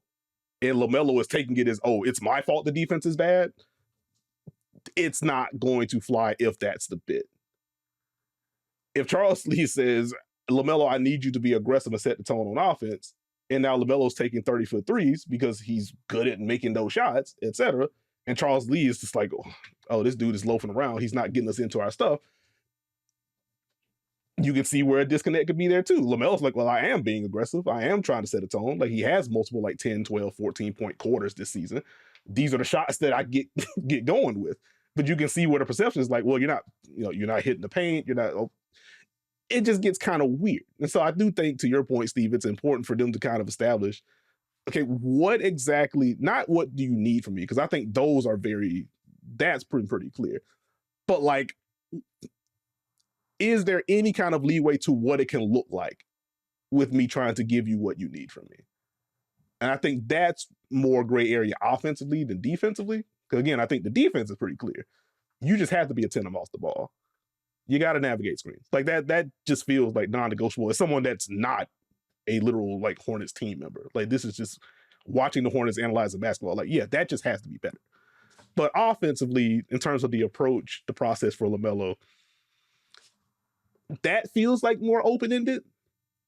and LaMelo is taking it as, oh, it's my fault the defense is bad, it's not going to fly if that's the bit. If Charles Lee says, LaMelo, I need you to be aggressive and set the tone on offense, and now LaMelo's taking 30-foot threes because he's good at making those shots, etc., and Charles Lee is just like, oh, this dude is loafing around, he's not getting us into our stuff, you can see where a disconnect could be there too. LaMelo's like, well, I am being aggressive. I am trying to set a tone. Like, he has multiple like 10, 12, 14-point quarters this season. These are the shots that I get going with. But you can see where the perception is like, well, you're not hitting the paint. You're not. Oh. It just gets kind of weird. And so I do think, to your point, Steve, it's important for them to kind of establish, okay, what exactly, not what do you need from me? Because I think those are that's pretty clear. But like, is there any kind of leeway to what it can look like with me trying to give you what you need from me? And I think that's more gray area offensively than defensively. Because again, I think the defense is pretty clear. You just have to be attentive off the ball. You got to navigate screens. Like that just feels like non-negotiable. As someone that's not a literal like Hornets team member. Like, this is just watching the Hornets analyze the basketball. Like, yeah, that just has to be better. But offensively, in terms of the approach, the process for LaMelo, that feels like more open-ended.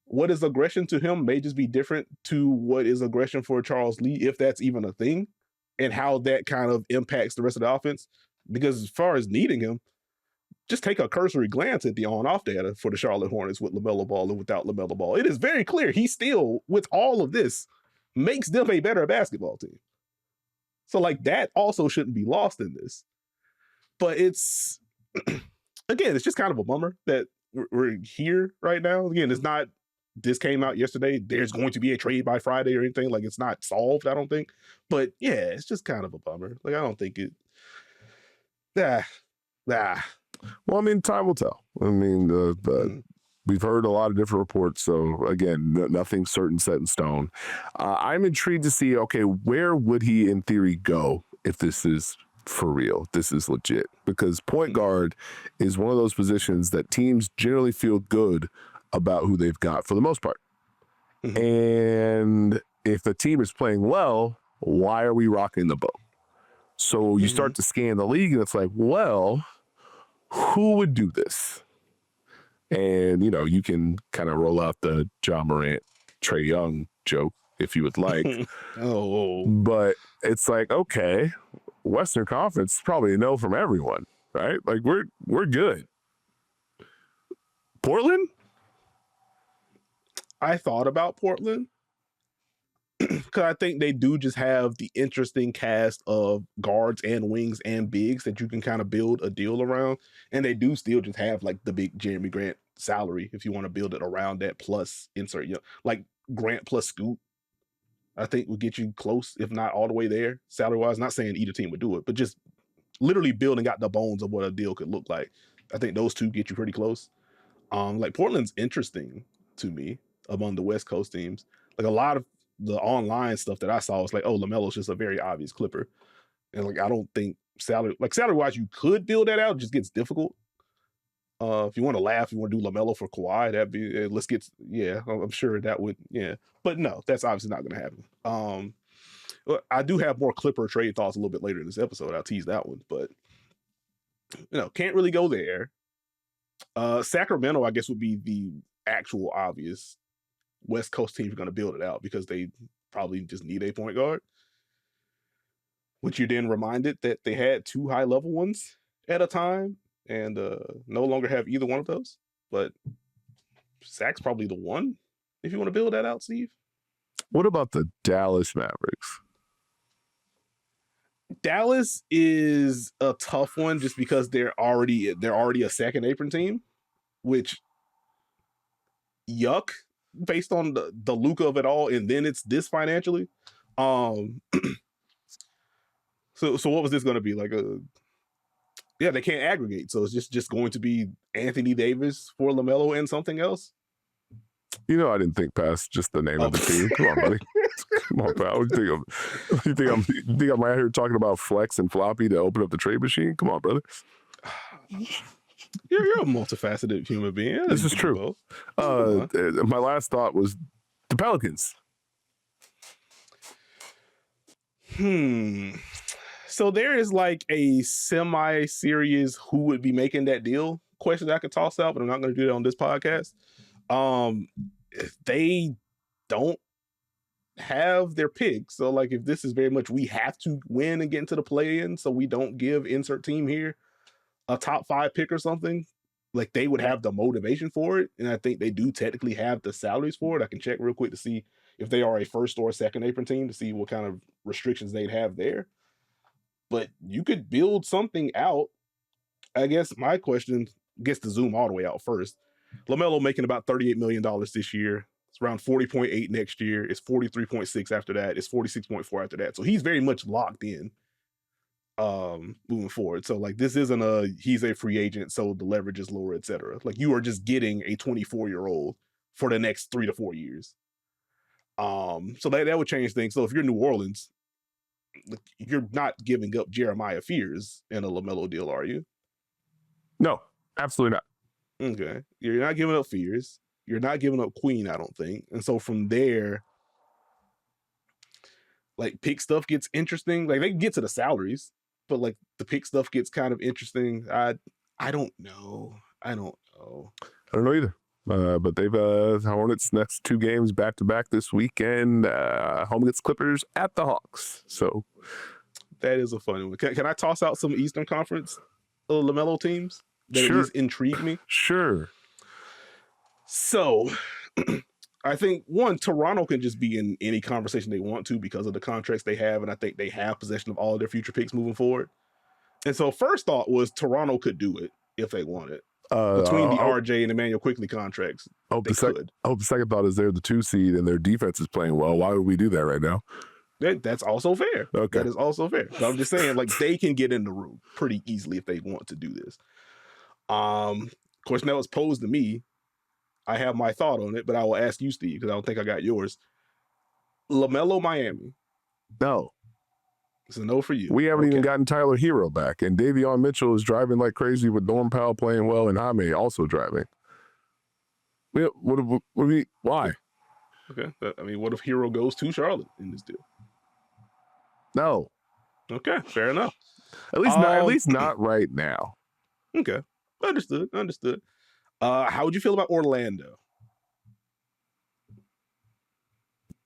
What is aggression to him may just be different to what is aggression for Charles Lee, if that's even a thing, and how that kind of impacts the rest of the offense. Because as far as needing him, just take a cursory glance at the on-off data for the Charlotte Hornets with LaMelo Ball and without LaMelo Ball. It is very clear he still, with all of this, makes them a better basketball team. So like, that also shouldn't be lost in this. But it's, again, it's just kind of a bummer that we're here right now. Again, it's not, this came out yesterday, there's going to be a trade by Friday or anything. Like, it's not solved, I don't think. But yeah, it's just kind of a bummer. Like, I don't think it, Well, I mean, time will tell. I mean, we've heard a lot of different reports. So again, nothing certain set in stone. I'm intrigued to see, okay, where would he in theory go if this is for real, this is legit? Because point guard is one of those positions that teams generally feel good about who they've got for the most part. And if the team is playing well, why are we rocking the boat? So you start to scan the league and it's like, well, who would do this? And, you know, you can kind of roll out the Ja Morant, Trae Young joke if you would like. But it's like, okay, Western Conference is probably a no from everyone, right? Like, we're good. Portland? I thought about Portland. because I think they do just have the interesting cast of guards and wings and bigs that you can kind of build a deal around. And they do still just have like the big Jeremy Grant salary if you want to build it around that plus insert, like Grant plus Scoot. I think would get you close, if not all the way there, salary wise. Not saying either team would do it, but just literally building out the bones of what a deal could look like. I think those two get you pretty close. Like Portland's interesting to me among the West Coast teams. Like a lot of the online stuff that I saw was like, oh, LaMelo's just a very obvious Clipper. And like, I don't think salary wise, you could build that out. It just gets difficult. If you want to laugh, you want to do LaMelo for Kawhi, that'd be, let's get, I'm sure that would, but no, that's obviously not going to happen. I do have more Clipper trade thoughts a little bit later in this episode. I'll tease that one, but can't really go there. Sacramento, I guess, would be the actual obvious West Coast team going to build it out because they probably just need a point guard. Which you're then reminded that they had two high level ones at a time and no longer have either one of those. But Sac's probably the one if you want to build that out, Steve. What about the Dallas Mavericks? Dallas is a tough one just because they're already a second apron team, which yuck based on the Luka of it all, and then it's this financially. So what was this going to be like? They can't aggregate, so it's just going to be Anthony Davis for LaMelo and something else. I didn't think past just the name of the team. Come on, buddy. Come on, pal. You think I'm out here talking about flex and floppy to open up the trade machine? Come on, brother. You're a multifaceted human being. This is true. My last thought was the Pelicans. So there is like a semi-serious who would be making that deal question that I could toss out, but I'm not going to do that on this podcast. They don't have their pick. So like if this is very much we have to win and get into the play-in so we don't give insert team here a top 5 pick or something, like they would have the motivation for it. And I think they do technically have the salaries for it. I can check real quick to see if they are a first or second apron team to see what kind of restrictions they'd have there. But you could build something out. I guess my question gets to zoom all the way out first. LaMelo making about $38 million this year. It's around 40.8 next year. It's 43.6 after that. It's 46.4 after that. So he's very much locked in moving forward. So like this isn't he's a free agent, so the leverage is lower, etc. Like you are just getting a 24-year-old for the next 3 to 4 years. So that would change things. So if you're New Orleans, you're not giving up Jeremiah Fears in a LaMelo deal, are you? No, absolutely not. Okay. You're not giving up Fears. You're not giving up Queen, I don't think. And so from there, like pick stuff gets interesting. Like they can get to the salaries, but like the pick stuff gets kind of interesting. I don't know. I don't know either. But they've Hornets next 2 games back to back this weekend. Home against Clippers at the Hawks. So that is a funny one. Can I toss out some Eastern Conference LaMelo teams that at least intrigue me? Sure. So I think one, Toronto can just be in any conversation they want to because of the contracts they have, and I think they have possession of all their future picks moving forward. And so first thought was Toronto could do it if they wanted. Between the RJ and Emmanuel Quickley contracts, I hope the second thought is they're the 2 seed and their defense is playing well. Why would we do that right now? That's also fair. Okay. That is also fair. So I'm just saying, like, they can get in the room pretty easily if they want to do this. Question that was posed to me. I have my thought on it, but I will ask you, Steve, because I don't think I got yours. LaMelo Miami. No. It's a no for you. We haven't even gotten Tyler Hero back, and Davion Mitchell is driving like crazy with Norm Powell playing well and Jaime also driving. Why? Okay. I mean, what if Hero goes to Charlotte in this deal? No. Okay, fair enough. At least not right now. Okay. Understood. How would you feel about Orlando?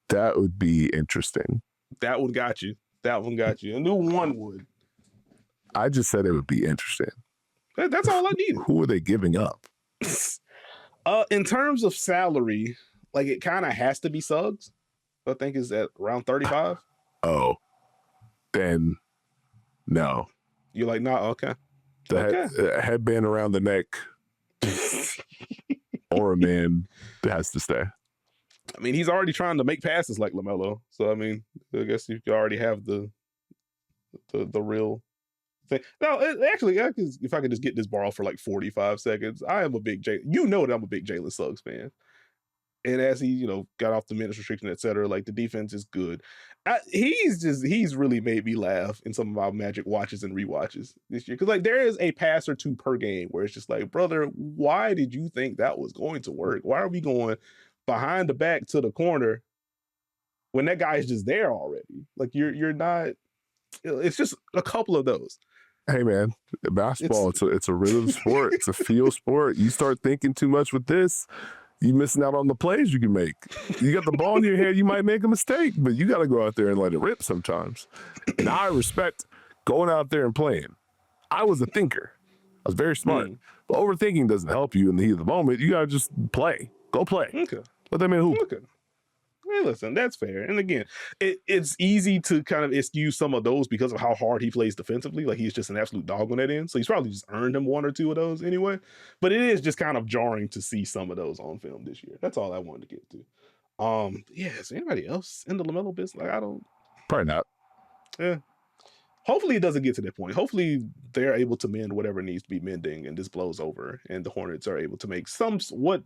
That would be interesting. That one got you. A new one would. I just said it would be interesting. That's all I needed. Who are they giving up? In terms of salary, like it kind of has to be Suggs. I think is at around 35. Oh, then no. You're like, nah, okay. The headband around the neck or a man has to stay. I mean, he's already trying to make passes like LaMelo. So, I mean, I guess you already have the real thing. No, actually, if I could just get this bar off for like 45 seconds, I am a big you know that I'm a big Jalen Suggs fan. And as he, got off the minutes restriction, et cetera, like the defense is good. He's really made me laugh in some of our Magic watches and rewatches this year. Cause like there is a pass or two per game where it's just like, brother, why did you think that was going to work? Why are we going behind the back to the corner when that guy is just there already? Like you're not, it's just a couple of those. Hey man, basketball, it's a rhythm sport. It's a feel sport. You start thinking too much with this, you missing out on the plays you can make. You got the ball in your head, you might make a mistake, but you got to go out there and let it rip sometimes. And I respect going out there and playing. I was a thinker. I was very smart. But overthinking doesn't help you in the heat of the moment. You got to just play. Go play. Okay. Let them in hoop. Okay. Hey, listen, that's fair. And again, it's easy to kind of excuse some of those because of how hard he plays defensively. Like he's just an absolute dog on that end. So he's probably just earned him one or two of those anyway. But it is just kind of jarring to see some of those on film this year. That's all I wanted to get to. Yeah, is there anybody else in the LaMelo business? Like Probably not. Yeah. Hopefully it doesn't get to that point. Hopefully they're able to mend whatever needs to be mending and this blows over and the Hornets are able to make what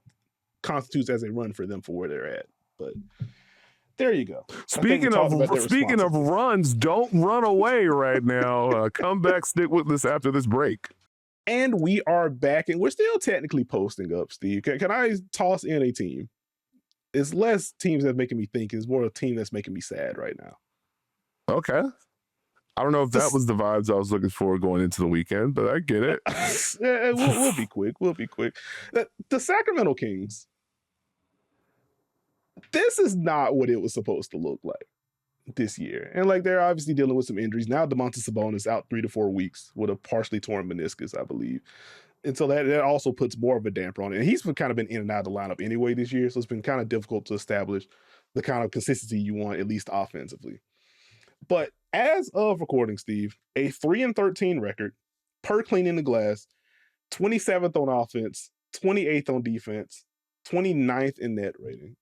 constitutes as a run for them for where they're at. But there you go. Speaking of runs, don't run away right now. Come back, stick with us after this break. And we are back, and we're still technically posting up, Steve. Can I toss in a team? It's less teams that's making me think. It's more a team that's making me sad right now. Okay. I don't know if that was the vibes I was looking for going into the weekend, but I get it. We'll be quick. We'll be quick. The Sacramento Kings. This is not what it was supposed to look like this year. And like they're obviously dealing with some injuries. Now Domantas Sabonis out 3 to 4 weeks with a partially torn meniscus, I believe. And so that also puts more of a damper on it. And he's kind of been in and out of the lineup anyway this year. So it's been kind of difficult to establish the kind of consistency you want, at least offensively. But as of recording, Steve, a 3-13 record per cleaning the glass, 27th on offense, 28th on defense, 29th in net rating.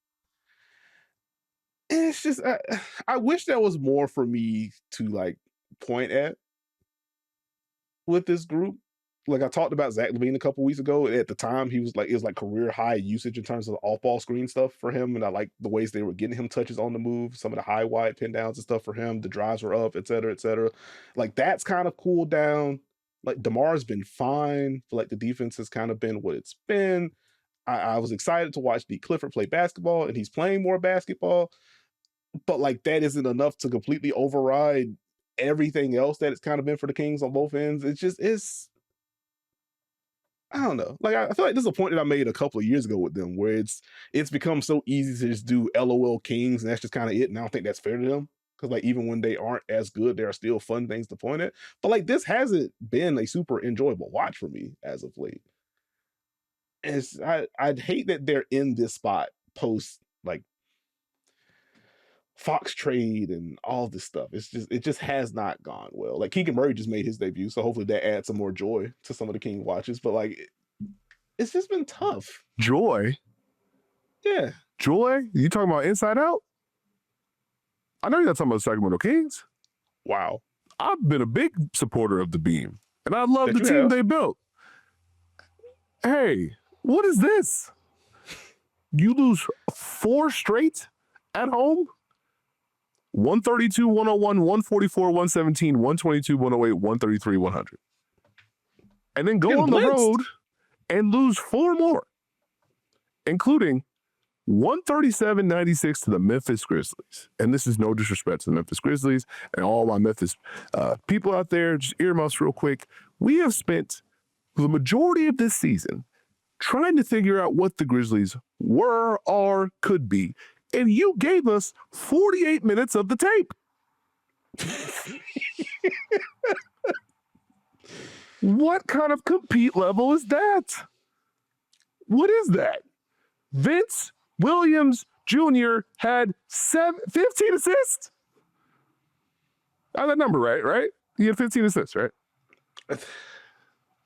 And it's just, I wish there was more for me to like point at with this group. Like I talked about Zach LaVine a couple weeks ago. At the time, it was like career high usage in terms of the off-ball screen stuff for him. And I like the ways they were getting him touches on the move, some of the high wide pin downs and stuff for him. The drives were up, et cetera, et cetera. Like that's kind of cooled down. Like DeMar's been fine. I feel like the defense has kind of been what it's been. I was excited to watch D. Clifford play basketball, and he's playing more basketball. But like that isn't enough to completely override everything else that it's kind of been for the Kings on both ends. It's I don't know. Like I feel like this is a point that I made a couple of years ago with them, where it's become so easy to just do LOL Kings, and that's just kind of it. And I don't think that's fair to them, because like even when they aren't as good, there are still fun things to point at. But like this hasn't been a super enjoyable watch for me as of late. I'd hate that they're in this spot post like Fox trade and all this stuff. It just has not gone well. Like Keegan Murray just made his debut, so hopefully that adds some more joy to some of the King watches. But like, it's just been tough. Joy? Yeah. Joy? You talking about Inside Out? I know you're not talking about the Sacramento Kings. Wow. I've been a big supporter of the Beam, and I love the team they built. Hey, what is this? You lose 4 straight at home? 132, 101, 144, 117, 122, 108, 133, 100. And then go on the road and lose 4 more, including 137-96 to the Memphis Grizzlies. And this is no disrespect to the Memphis Grizzlies and all my Memphis people out there. Just earmuffs real quick. We have spent the majority of this season trying to figure out what the Grizzlies were or could be. And you gave us 48 minutes of the tape. What kind of compete level is that? What is that? Vince Williams Jr. had 15 assists. I have that number right? He had 15 assists, right?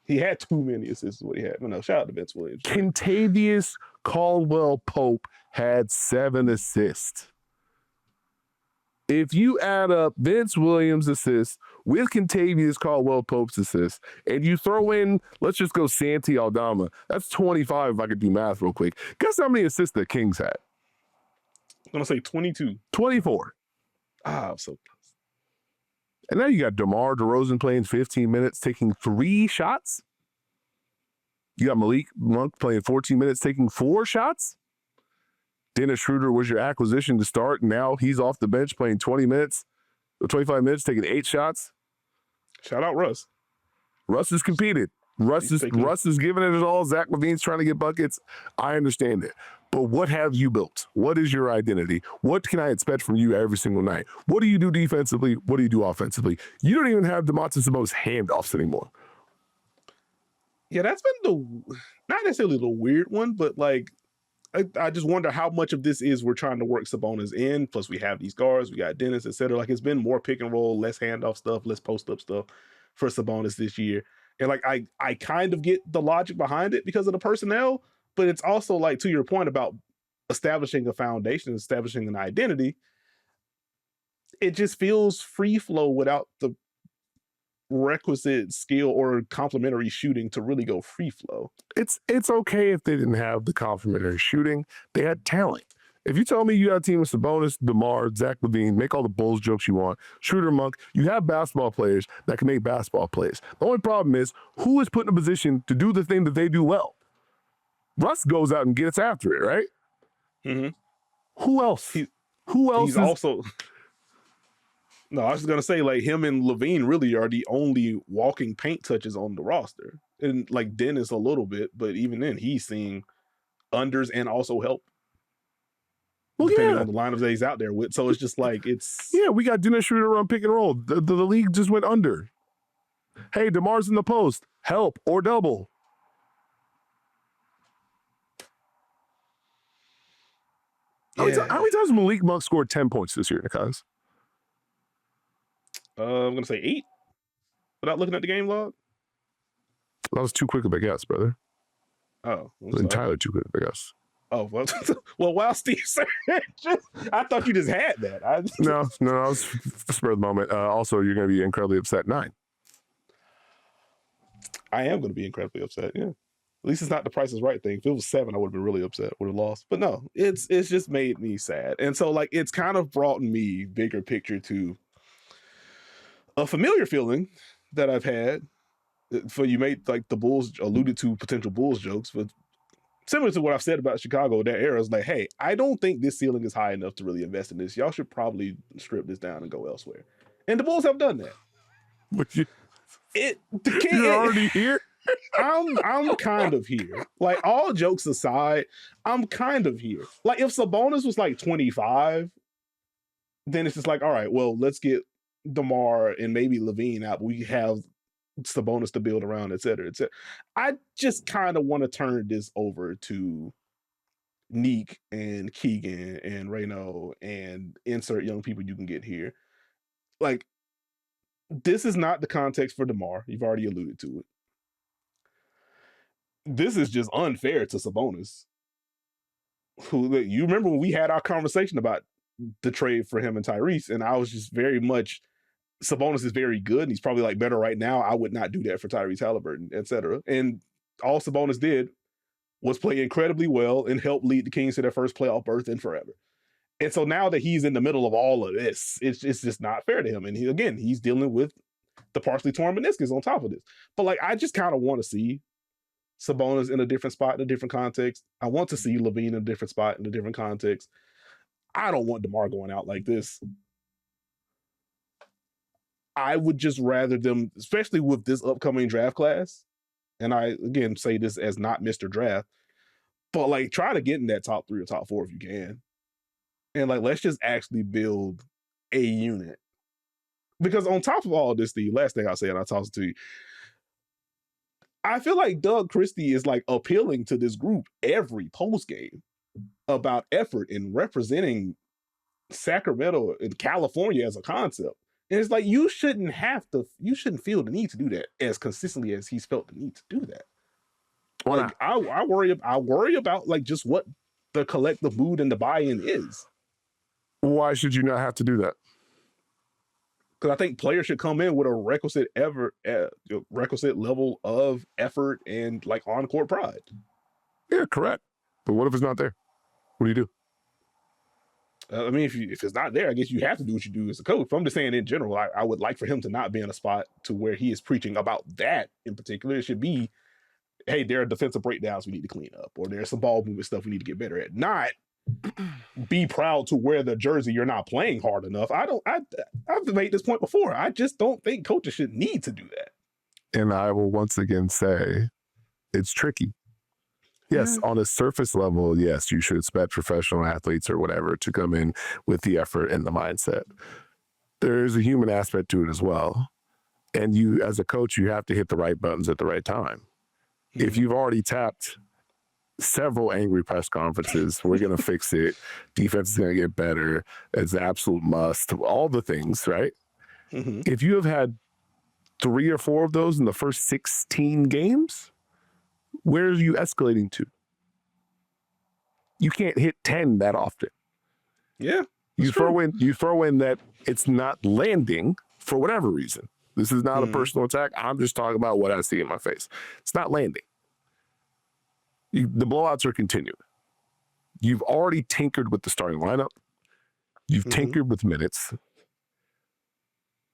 He had too many assists is what he had. No, shout out to Vince Williams. Kentavious Caldwell-Pope had 7 assists. If you add up Vince Williams' assists with Kentavious Caldwell-Pope's assists, and you throw in, let's just go Santi Aldama, that's 25 if I could do math real quick. Guess how many assists the Kings had? I'm going to say 22. 24. I'm so close. And now you got DeMar DeRozan playing 15 minutes, taking 3 shots. You got Malik Monk playing 14 minutes, taking 4 shots. Dennis Schroeder was your acquisition to start. Now he's off the bench playing 20 minutes, or 25 minutes, taking 8 shots. Shout out Russ. Russ has competed. Russ is giving it his all. Zach LaVine's trying to get buckets. I understand it. But what have you built? What is your identity? What can I expect from you every single night? What do you do defensively? What do you do offensively? You don't even have Domantas Sabonis handoffs anymore. Yeah, that's been not necessarily the weird one, but like, I just wonder how much of this is we're trying to work Sabonis in. Plus, we have these guards, we got Dennis, etc. Like, it's been more pick and roll, less handoff stuff, less post up stuff for Sabonis this year. And like, I kind of get the logic behind it because of the personnel, but it's also like, to your point about establishing a foundation, establishing an identity. It just feels free flow without the requisite skill or complementary shooting to really go free flow. It's okay if they didn't have the complementary shooting. They had talent. If you tell me you got a team with Sabonis, DeMar, Zach LaVine, make all the Bulls jokes you want, Schroeder, Monk, you have basketball players that can make basketball plays. The only problem is who is put in a position to do the thing that they do well. Russ goes out and gets after it, right? Mm-hmm. Who else? Who else? He's also... No, I was going to say, like, him and LaVine really are the only walking paint touches on the roster. And, like, Dennis a little bit, but even then, he's seeing unders and also help. Well, depending on the lineups that he's out there with. So it's just like, it's... Yeah, we got Dennis Schroeder run pick and roll. The league just went under. Hey, DeMar's in the post. Help or double. Yeah. How many times Malik Monk scored 10 points this year, Nekias? I'm going to say 8 without looking at the game log. That was too quick of a guess, brother. Oh. Entirely too quick of a guess. Oh, well, while Steve said I thought you just had that. No, I was spur of the moment. Also, you're going to be incredibly upset. 9. I am going to be incredibly upset, yeah. At least it's not the Price is Right thing. If it was 7, I would have been really upset, would have lost. But no, it's just made me sad. And so, like, it's kind of brought me bigger picture to a familiar feeling that I've had. For you made, like, the Bulls alluded to potential Bulls jokes, but similar to what I've said about Chicago, that era is like, hey, I don't think this ceiling is high enough to really invest in this. Y'all should probably strip this down and go elsewhere. And the Bulls have done that. But you're already here? I'm kind of here. Like, all jokes aside, I'm kind of here. Like, if Sabonis was like 25, then it's just like, all right, well, let's get DeMar and maybe LaVine out. We have Sabonis to build around, et cetera, et cetera. I just kind of want to turn this over to Neek and Keegan and Reyno and insert young people you can get here. Like, this is not the context for DeMar. You've already alluded to it. This is just unfair to Sabonis. Who, you remember when we had our conversation about the trade for him and Tyrese, and I was just very much, Sabonis is very good, and he's probably like better right now. I would not do that for Tyrese Halliburton, etc. And all Sabonis did was play incredibly well and help lead the Kings to their first playoff berth in forever. And so now that he's in the middle of all of this, it's just not fair to him. And he's dealing with the partially torn meniscus on top of this. But like, I just kind of want to see Sabonis in a different spot, in a different context. I want to see LaVine in a different spot, in a different context. I don't want DeMar going out like this. I would just rather them, especially with this upcoming draft class, and I, again, say this as not Mr. Draft, but like, try to get in that top 3 or top 4 if you can. And like, let's just actually build a unit. Because on top of all this, the last thing I'll say, and I'll toss it to you, I feel like Doug Christie is like appealing to this group every post game. about effort and representing Sacramento and California as a concept. And it's like you shouldn't feel the need to do that as consistently as he's felt the need to do that. Like I worry about like just what the collective mood and the buy-in is. Why should you not have to do that? Because I think players should come in with a requisite level of effort and like on-court pride. Yeah, correct. But what if it's not there? What do you do? I mean, if it's not there, I guess you have to do what you do as a coach. But I'm just saying in general, I would like for him to not be in a spot to where he is preaching about that in particular. It should be, hey, there are defensive breakdowns we need to clean up, or there's some ball movement stuff we need to get better at. Not be proud to wear the jersey you're not playing hard enough. I've made this point before. I just don't think coaches should need to do that. And I will once again say it's tricky. Yes, on a surface level, yes, you should expect professional athletes or whatever to come in with the effort and the mindset. There is a human aspect to it as well. And you, as a coach, you have to hit the right buttons at the right time. Mm-hmm. If you've already tapped several angry press conferences, we're going to fix it, defense is going to get better, it's an absolute must, all the things, right? Mm-hmm. If you have had 3 or 4 of those in the first 16 games, where are you escalating to? You can't hit 10 that often. Yeah. You throw in that it's not landing for whatever reason. This is not a personal attack. I'm just talking about what I see in my face. It's not landing. The blowouts are continuing. You've already tinkered with the starting lineup. You've tinkered with minutes.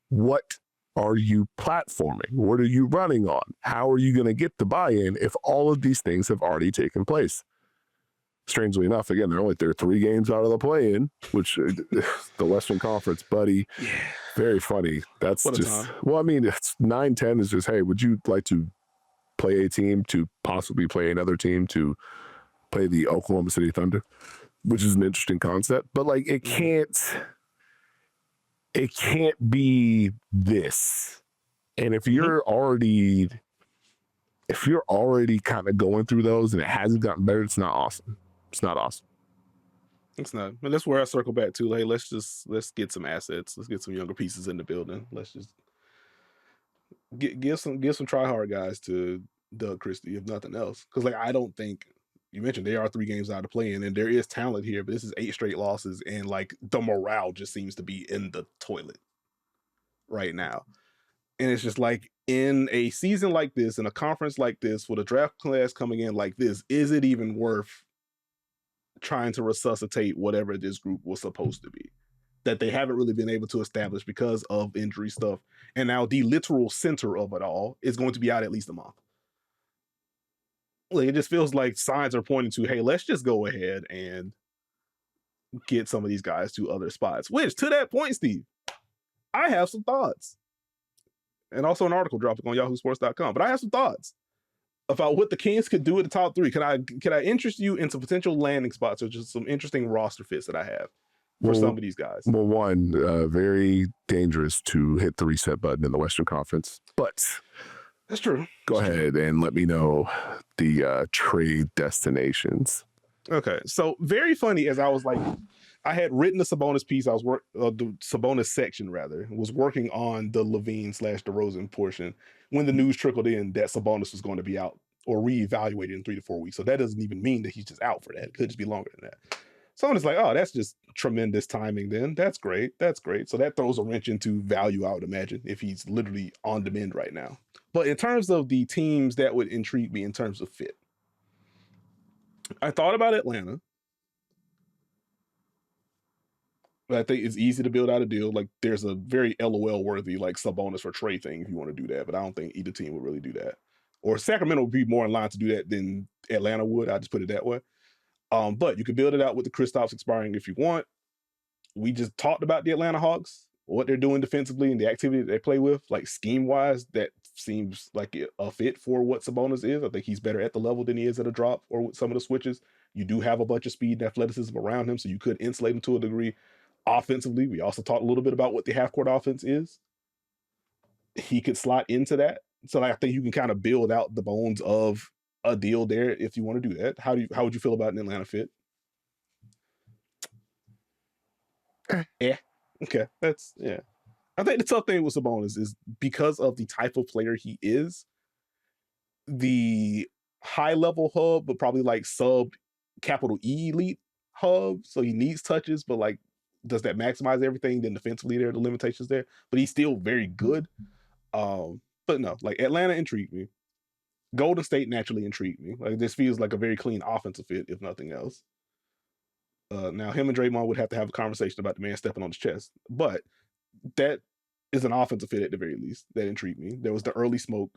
What are you platforming? What are you running on? How are you going to get the buy-in if all of these things have already taken place? Strangely enough, again, there are 3 games out of the play-in, which the Western Conference, buddy, very funny. That's what just, well, I mean, it's 9-10 is just, hey, would you like to play a team to possibly play another team to play the Oklahoma City Thunder, which is an interesting concept, but like it can't be this. And if you're already kind of going through those and it hasn't gotten better, it's not awesome. It's not awesome. It's not. But that's where I circle back to. Hey, let's get some assets. Let's get some younger pieces in the building. Let's just give some try hard guys to Doug Christie, if nothing else. Because like I don't think you mentioned they are 3 games out of play-in, and there is talent here, but this is 8 straight losses, and like the morale just seems to be in the toilet right now. And it's just like in a season like this, in a conference like this, with a draft class coming in like this, is it even worth trying to resuscitate whatever this group was supposed to be that they haven't really been able to establish because of injury stuff? And now the literal center of it all is going to be out at least a month. Like, it just feels like signs are pointing to, hey, let's just go ahead and get some of these guys to other spots. Which, to that point, Steve, I have some thoughts. And also an article dropping on yahoosports.com. But I have some thoughts about what the Kings could do at the top 3. Can I interest you in some potential landing spots or just some interesting roster fits that I have for some of these guys? Well, one, very dangerous to hit the reset button in the Western Conference. But that's true. Go ahead and let me know the trade destinations. Okay. So very funny, as I was like, I had written the Sabonis piece. I was the Sabonis section rather, was working on the Levine/DeRozan portion when the news trickled in that Sabonis was going to be out or reevaluated in 3 to 4 weeks. So that doesn't even mean that he's just out for that. It could just be longer than that. So I'm just like, oh, that's just tremendous timing then. That's great. That's great. So that throws a wrench into value, I would imagine, if he's literally on demand right now. But in terms of the teams that would intrigue me in terms of fit, I thought about Atlanta. But I think it's easy to build out a deal. Like, there's a very LOL worthy like Sabonis for Trey thing if you want to do that. But I don't think either team would really do that. Or Sacramento would be more in line to do that than Atlanta would. I just put it that way. But you could build it out with the Kristaps expiring if you want. We just talked about the Atlanta Hawks, what they're doing defensively and the activity that they play with. Like, scheme-wise, that seems like a fit for what Sabonis is. I think he's better at the level than he is at a drop or with some of the switches. You do have a bunch of speed and athleticism around him, so you could insulate him to a degree. Offensively, we also talked a little bit about what the half-court offense is. He could slot into that. So I think you can kind of build out the bones of a deal there if you want to do that. How would you feel about an Atlanta fit? Yeah. Okay. That's yeah. I think the tough thing with Sabonis is because of the type of player he is, the high level hub, but probably like sub capital E elite hub. So he needs touches, but like, does that maximize everything? Then defensively, there are the limitations there, but he's still very good. But no, like Atlanta intrigued me. Golden State naturally intrigued me. Like this feels like a very clean offensive fit, if nothing else. Now him and Draymond would have to have a conversation about the man stepping on his chest, but that is an offensive fit at the very least. That intrigued me. There was the early smoke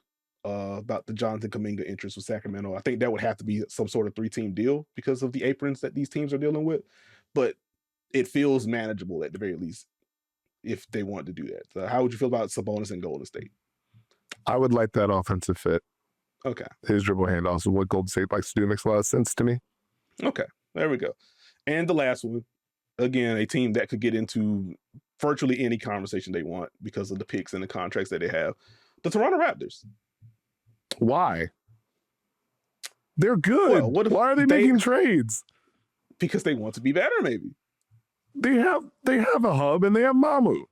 about the Jonathan Kuminga interest with Sacramento. I think that would have to be some sort of 3-team deal because of the aprons that these teams are dealing with, but it feels manageable at the very least if they want to do that. So how would you feel about Sabonis and Golden State? I would like that offensive fit. Okay. His dribble handoffs, what Golden State likes to do, makes a lot of sense to me. Okay, there we go. And the last one, again, a team that could get into virtually any conversation they want because of the picks and the contracts that they have. The Toronto Raptors. Why? They're good. Well, why are they making trades? Because they want to be better, maybe. They have a hub and they have Mamu.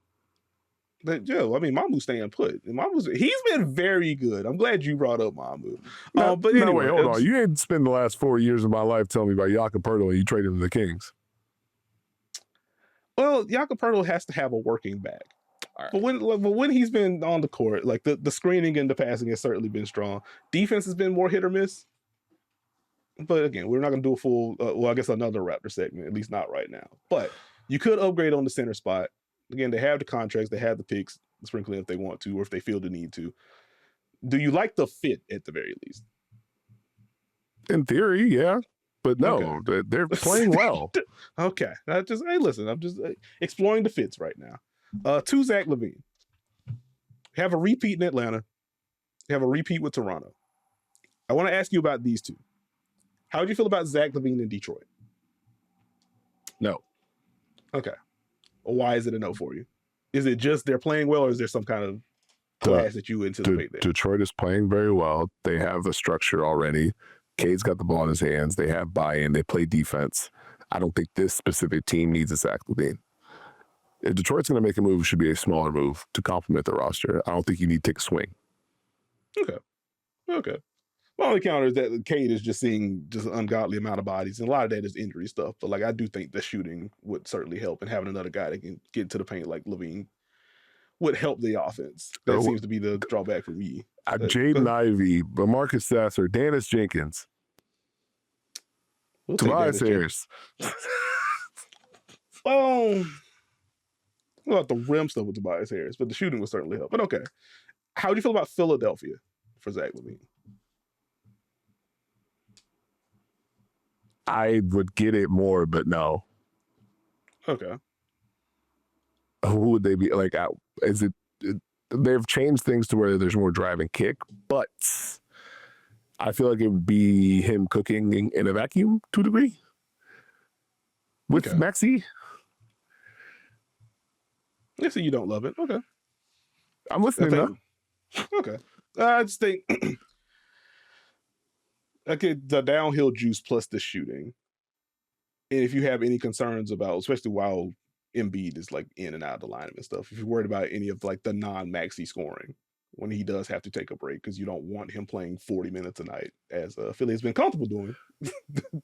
Mamu's staying put. He's been very good. I'm glad you brought up Mamu. But anyway, wait, hold on. You ain't spent the last 4 years of my life telling me about Jakob Poeltl and you traded him to the Kings. Well, Jakob Poeltl has to have a working bag. Right. But when he's been on the court, like the screening and the passing has certainly been strong. Defense has been more hit or miss. But again, we're not going to do a full, I guess another Raptor segment, at least not right now. But you could upgrade on the center spot. Again, they have the contracts, they have the picks, sprinkling if they want to, or if they feel the need to. Do you like the fit at the very least? In theory, yeah. But no, okay. They're playing well. Okay. Listen, I'm just exploring the fits right now. To Zach LaVine. Have a repeat in Atlanta. Have a repeat with Toronto. I want to ask you about these two. How do you feel about Zach LaVine in Detroit? No. Okay. Why is it a no for you? Is it just they're playing well, or is there some kind of class that you anticipate there? Detroit is playing very well. They have the structure already. Cade's got the ball in his hands. They have buy-in. They play defense. I don't think this specific team needs a Zach LaVine. If Detroit's going to make a move, it should be a smaller move to complement the roster. I don't think you need to take a swing. Okay. My only counter is that Cade is just seeing just an ungodly amount of bodies, and a lot of that is injury stuff. But like, I do think the shooting would certainly help, and having another guy that can get into the paint like LaVine would help the offense. That seems to be the drawback for me. Jaden Ivey, Marcus Sasser, Dennis Jenkins, Tobias Harris. Well, about the rim stuff with Tobias Harris, but the shooting would certainly help. But okay, how do you feel about Philadelphia for Zach LaVine? I would get it more, but no. Okay. Who would they be? Like, is it? They've changed things to where there's more drive and kick, but I feel like it would be him cooking in a vacuum to a degree with Maxey. I see you don't love it. Okay. I'm listening now. Okay. I just think the downhill juice plus the shooting. And if you have any concerns about, especially while Embiid is like in and out of the lineup and stuff, if you're worried about any of like the non-Maxey scoring when he does have to take a break, because you don't want him playing 40 minutes a night, as Philly has been comfortable doing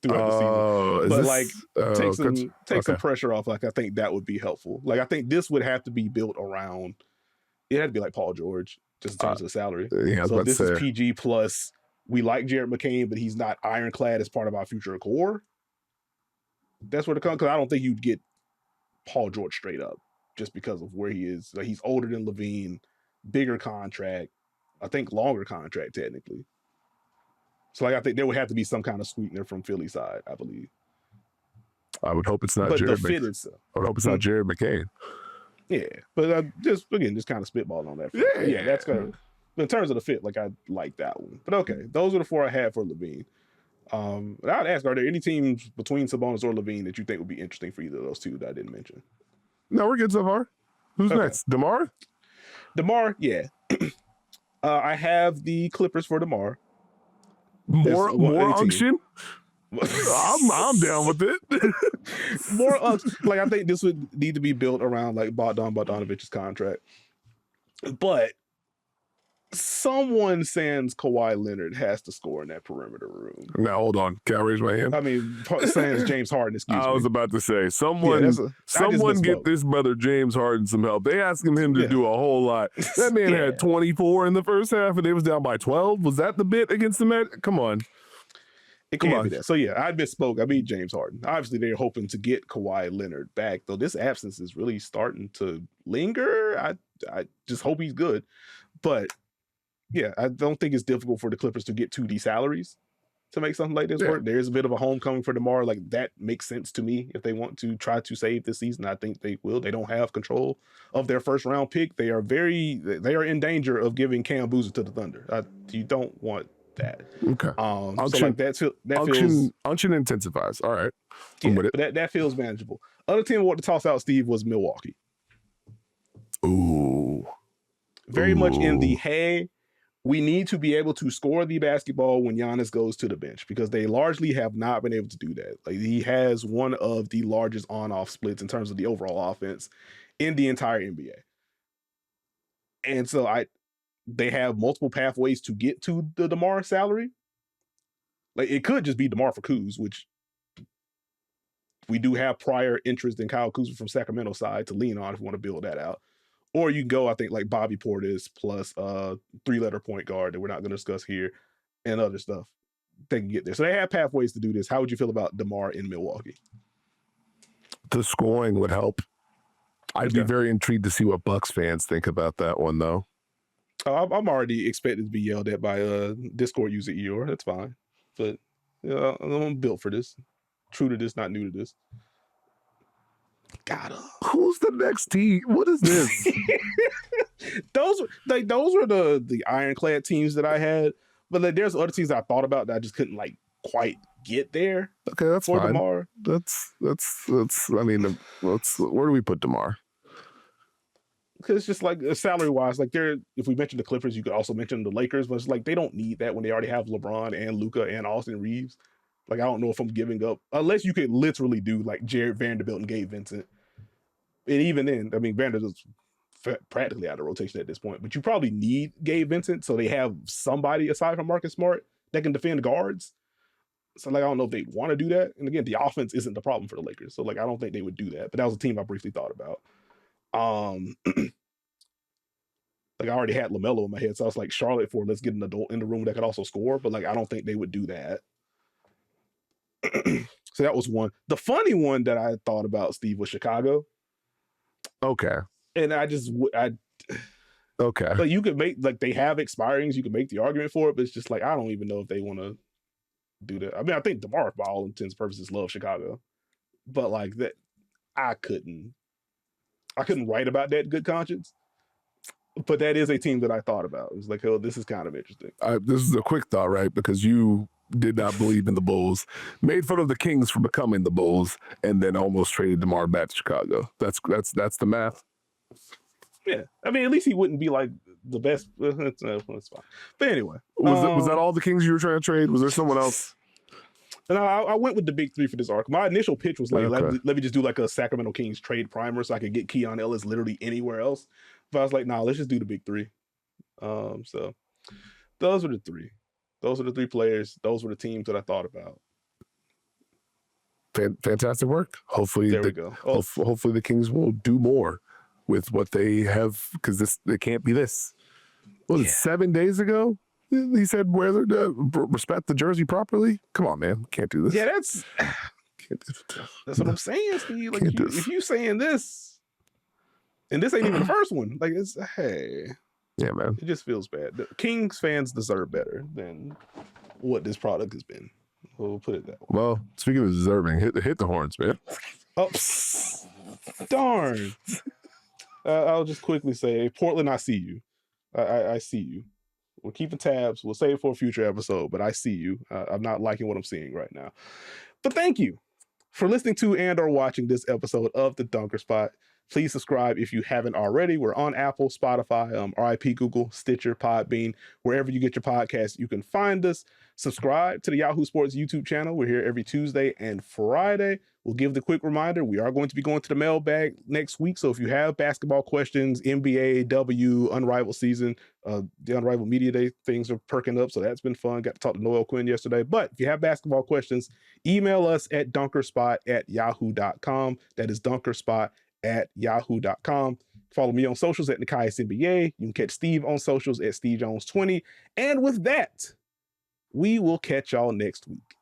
throughout the season. But take some pressure off. Like, I think that would be helpful. Like, I think this would have to be built around, it had to be like Paul George, just in terms of the salary. Yeah, so this is PG plus, we like Jared McCain, but he's not ironclad as part of our future core. That's where it comes, because I don't think you'd get Paul George straight up just because of where he is. Like, he's older than LaVine, bigger contract, I think longer contract technically. So like, I think there would have to be some kind of sweetener from Philly side, I believe. I would hope it's not Jared McCain. I would hope it's not Jared McCain. Yeah, but just kind of spitballing on that. Yeah, that's gonna. In terms of the fit, like, I like that one. But okay, those are the four I had for LaVine. I'd ask, are there any teams between Sabonis or LaVine that you think would be interesting for either of those two that I didn't mention? No, we're good so far. Who's next? DeMar? DeMar, yeah. I have the Clippers for DeMar. More unction? I'm down with it. More like I think this would need to be built around like Bogdanovic's contract, but someone sans Kawhi Leonard has to score in that perimeter room. Now hold on, can I raise my hand? I mean, sans James Harden. Excuse me. I was about to say someone get this brother James Harden some help. They asking him to do a whole lot. That man had 24 in the first half, and they was down by 12. Was that the bit against the Magic? Come on. It can't be that. So yeah, I misspoke. I mean James Harden. Obviously, they're hoping to get Kawhi Leonard back, though this absence is really starting to linger. I just hope he's good. But yeah, I don't think it's difficult for the Clippers to get 2D salaries to make something like this work. There's a bit of a homecoming for DeMar. Like that makes sense to me. If they want to try to save this season, I think they will. They don't have control of their first round pick. They are in danger of giving Cam Boozer to the Thunder. You don't want that. Okay. So like that feels unction intensifies. All right. I'm with it. But that feels manageable. Other team I want to toss out, Steve, was Milwaukee. Ooh. Very much in the hey, we need to be able to score the basketball when Giannis goes to the bench, because they largely have not been able to do that. Like he has one of the largest on-off splits in terms of the overall offense in the entire NBA. And so they have multiple pathways to get to the DeMar salary. Like it could just be DeMar for Kuz, which we do have prior interest in Kyle Kuzma from Sacramento side to lean on if we want to build that out. Or you can go, I think, like Bobby Portis plus three-letter point guard that we're not going to discuss here and other stuff. They can get there. So they have pathways to do this. How would you feel about DeMar in Milwaukee? The scoring would help. I'd be very intrigued to see what Bucks fans think about that one, though. I'm already expected to be yelled at by Discord user Eeyore. That's fine. But I'm built for this. True to this, not new to this. Who's the next team? What is this? those were the ironclad teams that I had, but like, there's other teams that I thought about that I just couldn't like quite get there. Okay, that's for fine. DeMar. That's. I mean, where do we put DeMar? Because it's just like salary wise, like if we mention the Clippers, you could also mention the Lakers, but it's like they don't need that when they already have LeBron and Luka and Austin Reeves. Like, I don't know if I'm giving up, unless you could literally do like Jared Vanderbilt and Gabe Vincent. And even then, I mean, Vanderbilt's practically out of rotation at this point, but you probably need Gabe Vincent so they have somebody aside from Marcus Smart that can defend guards. So like, I don't know if they want to do that. And again, the offense isn't the problem for the Lakers. So like, I don't think they would do that, but that was a team I briefly thought about. Like I already had LaMelo in my head. So I was like, Charlotte for let's get an adult in the room that could also score, but like, I don't think they would do that. So that was one. The funny one that I thought about, Steve, was Chicago. Okay. And okay. Like you could make, like they have expirings, you could make the argument for it, but it's just like, I don't even know if they want to do that. I mean, I think DeMar, by all intents and purposes, loves Chicago. But like that, I couldn't write about that in good conscience. But that is a team that I thought about. It was like, oh, this is kind of interesting. This is a quick thought, right? Because you did not believe in the Bulls, made fun of the Kings for becoming the Bulls, and then almost traded DeMar back to Chicago. That's the math. Yeah, I mean, at least he wouldn't be like the best. That's fine. But anyway, was that all the Kings you were trying to trade? Was there someone else? And I went with the big three for this arc. My initial pitch was like, let me just do like a Sacramento Kings trade primer so I could get Keon Ellis literally anywhere else. But I was like, nah, let's just do the big three. So those were the three. Those are the three players. Those were the teams that I thought about. Fantastic work. Hopefully, hopefully the Kings will do more with what they have, because it can't be this. What was it, 7 days ago? He said, respect the jersey properly. Come on, man. Can't do this. Yeah, that's what I'm saying, Steve. Like, if you saying this, and this ain't even the first one, like, it's, hey. Yeah, man. It just feels bad. The Kings fans deserve better than what this product has been. We'll put it that way. Well, speaking of deserving, hit the horns, man. Oh, darn. I'll just quickly say, Portland, I see you. I see you. We're keeping tabs. We'll save it for a future episode, but I see you. I'm not liking what I'm seeing right now. But thank you for listening to and or watching this episode of The Dunker Spot. Please subscribe if you haven't already. We're on Apple, Spotify, RIP Google, Stitcher, Podbean, wherever you get your podcasts, you can find us. Subscribe to the Yahoo Sports YouTube channel. We're here every Tuesday and Friday. We'll give the quick reminder, we are going to be going to the mailbag next week. So if you have basketball questions, NBA, W, Unrivaled season, the Unrivaled Media Day, things are perking up. So that's been fun. Got to talk to Noel Quinn yesterday. But if you have basketball questions, email us at dunkerspot@yahoo.com. That is dunkerspot@yahoo.com. Follow me on socials at Nekias NBA. You can catch Steve on socials at SteveJones20. And with that, we will catch y'all next week.